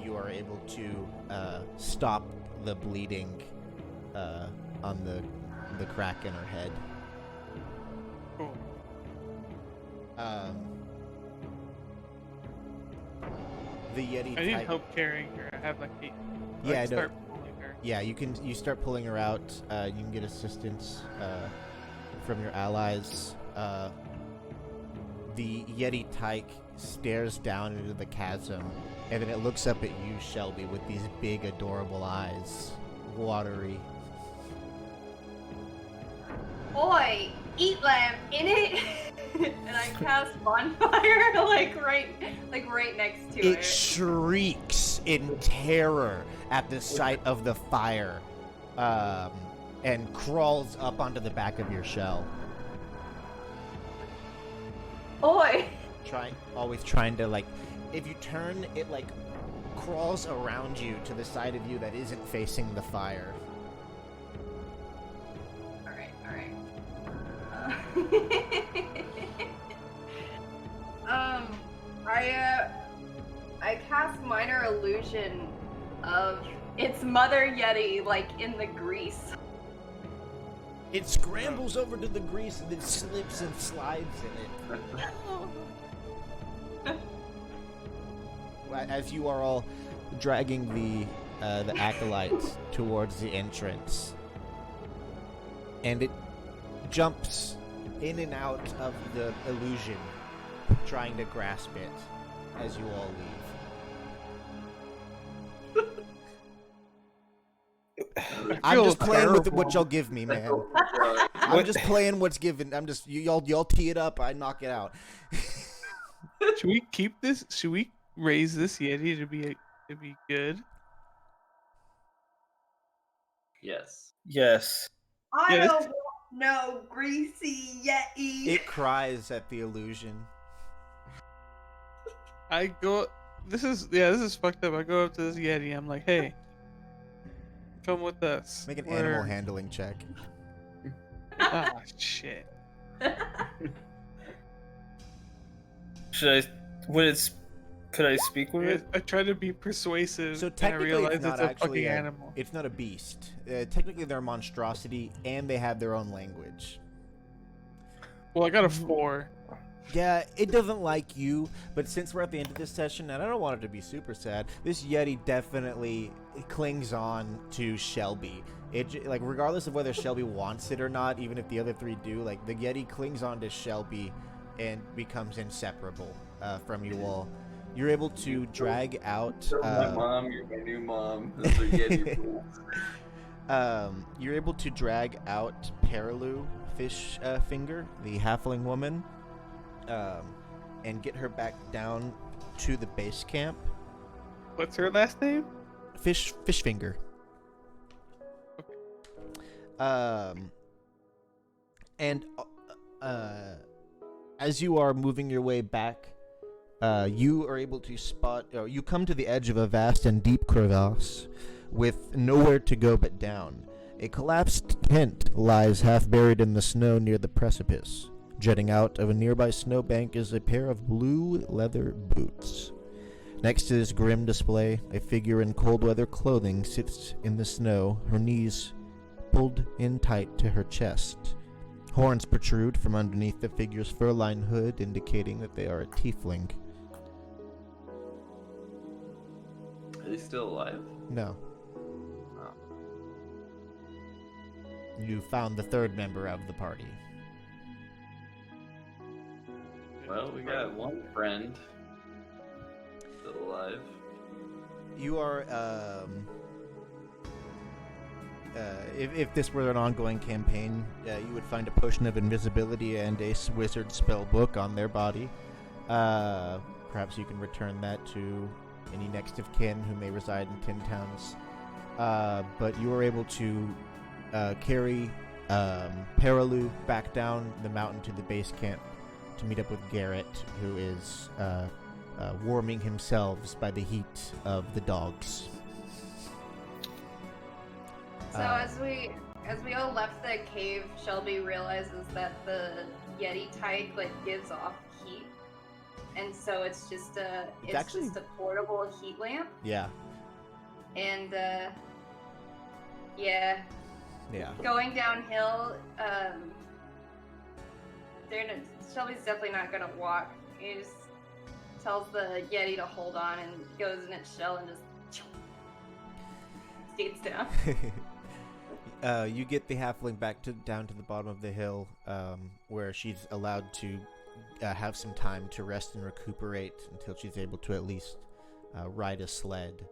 you are able to stop the bleeding on the crack in her head. Cool. The Yeti I need type. help carrying her. I have like 8. Yeah, I Like, know. start pulling her. Yeah, you start pulling her out. You can get assistance from your allies. The Yeti tyke stares down into the chasm, and then it looks up at you, Shelby, with these big, adorable eyes, watery. Oi, eat lamb in it. And I cast bonfire right next to It it. shrieks in terror at the sight of the fire, and crawls up onto the back of your shell. Oi. Always trying to, like, if you turn, it, like, crawls around you to the side of you that isn't facing the fire. Alright. I cast minor illusion of its mother Yeti, like, in the grease. It scrambles over to the grease and then slips and slides in it. As you are all dragging the acolytes towards the entrance, and it jumps in and out of the illusion, trying to grasp it as you all leave. I'm just playing with what y'all give me, man. I'm just playing what's given. Y'all tee it up, I knock it out. Should we keep this? Should we raise this Yeti to be good? Yes. Yes. I Yeah, don't want no greasy Yeti. It cries at the illusion. I go. This is fucked up. I go up to this Yeti. I'm like, hey, come with us. Make an animal handling check. Ah, shit. Should I? Could I speak with it? I try to be persuasive. So and I technically, realize it's not a actually fucking animal. It's not a beast. Technically, they're a monstrosity, and they have their own language. Well, I got a 4. Yeah, it doesn't like you, but since we're at the end of this session, and I don't want it to be super sad, this Yeti definitely clings on to Shelby. Like, regardless of whether Shelby wants it or not, even if the other three do, like, the Yeti clings on to Shelby and becomes inseparable from you all. You're able to drag out... my mom, you're my new mom. Those are Yeti rules. You're able to drag out Perilu Fish Finger, the halfling woman, and get her back down to the base camp. What's her last name? Fish Finger. And as you are moving your way back, you are able to spot, or you come to the edge of a vast and deep crevasse with nowhere to go but down. A collapsed tent lies half buried in the snow near the precipice. Jutting out of a nearby snowbank is a pair of blue leather boots. Next to this grim display, a figure in cold weather clothing sits in the snow, her knees pulled in tight to her chest. Horns protrude from underneath the figure's fur-lined hood, indicating that they are a tiefling. Are they still alive? No. Oh. You found the third member of the party. Well, we got one friend still alive. You are, if this were an ongoing campaign, you would find a potion of invisibility and a wizard spell book on their body. Perhaps you can return that to any next of kin who may reside in Tin Towns. But you were able to carry Perilu back down the mountain to the base camp to meet up with Garrett, who is warming himself by the heat of the dogs. So as we all left the cave, Shelby realizes that the Yeti type gives off heat, and so it's just a portable heat lamp. Yeah. And yeah. Going downhill, Shelby's definitely not gonna walk. He just tells the Yeti to hold on and goes in its shell and just skates down. You get the halfling back down to the bottom of the hill, where she's allowed to have some time to rest and recuperate until she's able to at least ride a sled,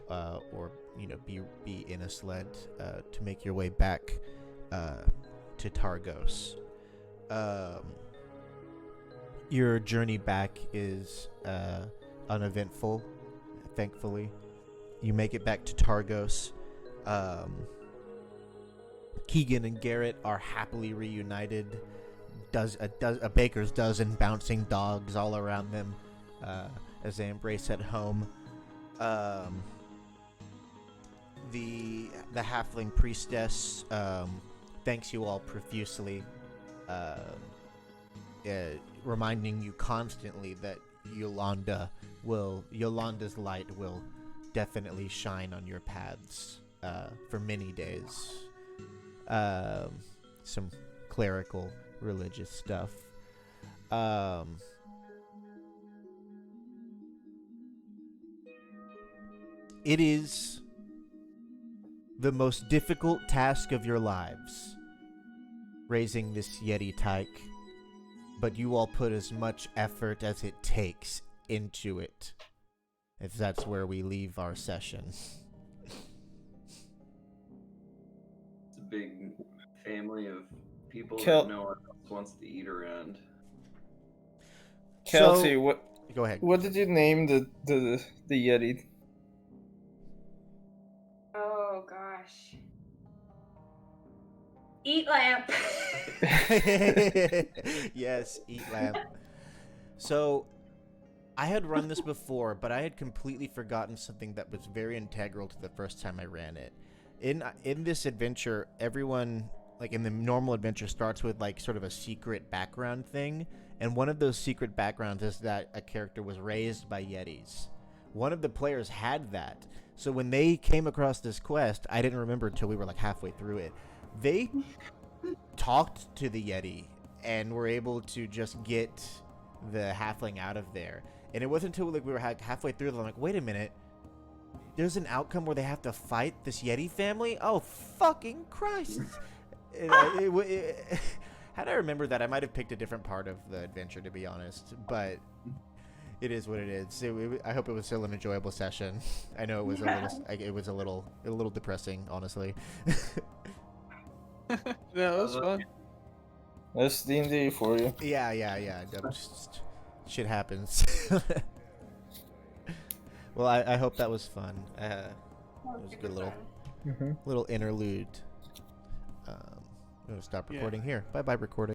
or be in a sled to make your way back to Targos. Your journey back is uneventful, thankfully. You make it back to Targos. Keegan and Garrett are happily reunited. A baker's dozen bouncing dogs all around them as they embrace at home. The halfling priestess thanks you all profusely, reminding you constantly that Yolanda's light will definitely shine on your paths for many days. Some clerical religious stuff. It is the most difficult task of your lives, raising this Yeti tyke, but you all put as much effort as it takes into it, as that's where we leave our session. It's a big family of people Kel- that no one else wants to eat around. Kelsey, So- Go ahead. what did you name the Yeti? Oh gosh. Eat lamp. Yes, eat lamp. So, I had run this before, but I had completely forgotten something that was very integral to the first time I ran it. In this adventure, everyone, like in the normal adventure, starts with like sort of a secret background thing, and one of those secret backgrounds is that a character was raised by Yetis. One of the players had that, so when they came across this quest, I didn't remember until we were like halfway through it. They talked to the Yeti and were able to just get the halfling out of there. And it wasn't until like we were halfway through that I'm like, wait a minute, there's an outcome where they have to fight this Yeti family? Oh, fucking Christ. Had I remembered that, I might have picked a different part of the adventure, to be honest. But it is what it is. I hope it was still an enjoyable session. I know it was a little depressing, honestly. No, it was fun. That's D&D for you. Yeah. Just shit happens. Well, I hope that was fun. It was a good little interlude. I'm gonna stop recording here. Bye, recording.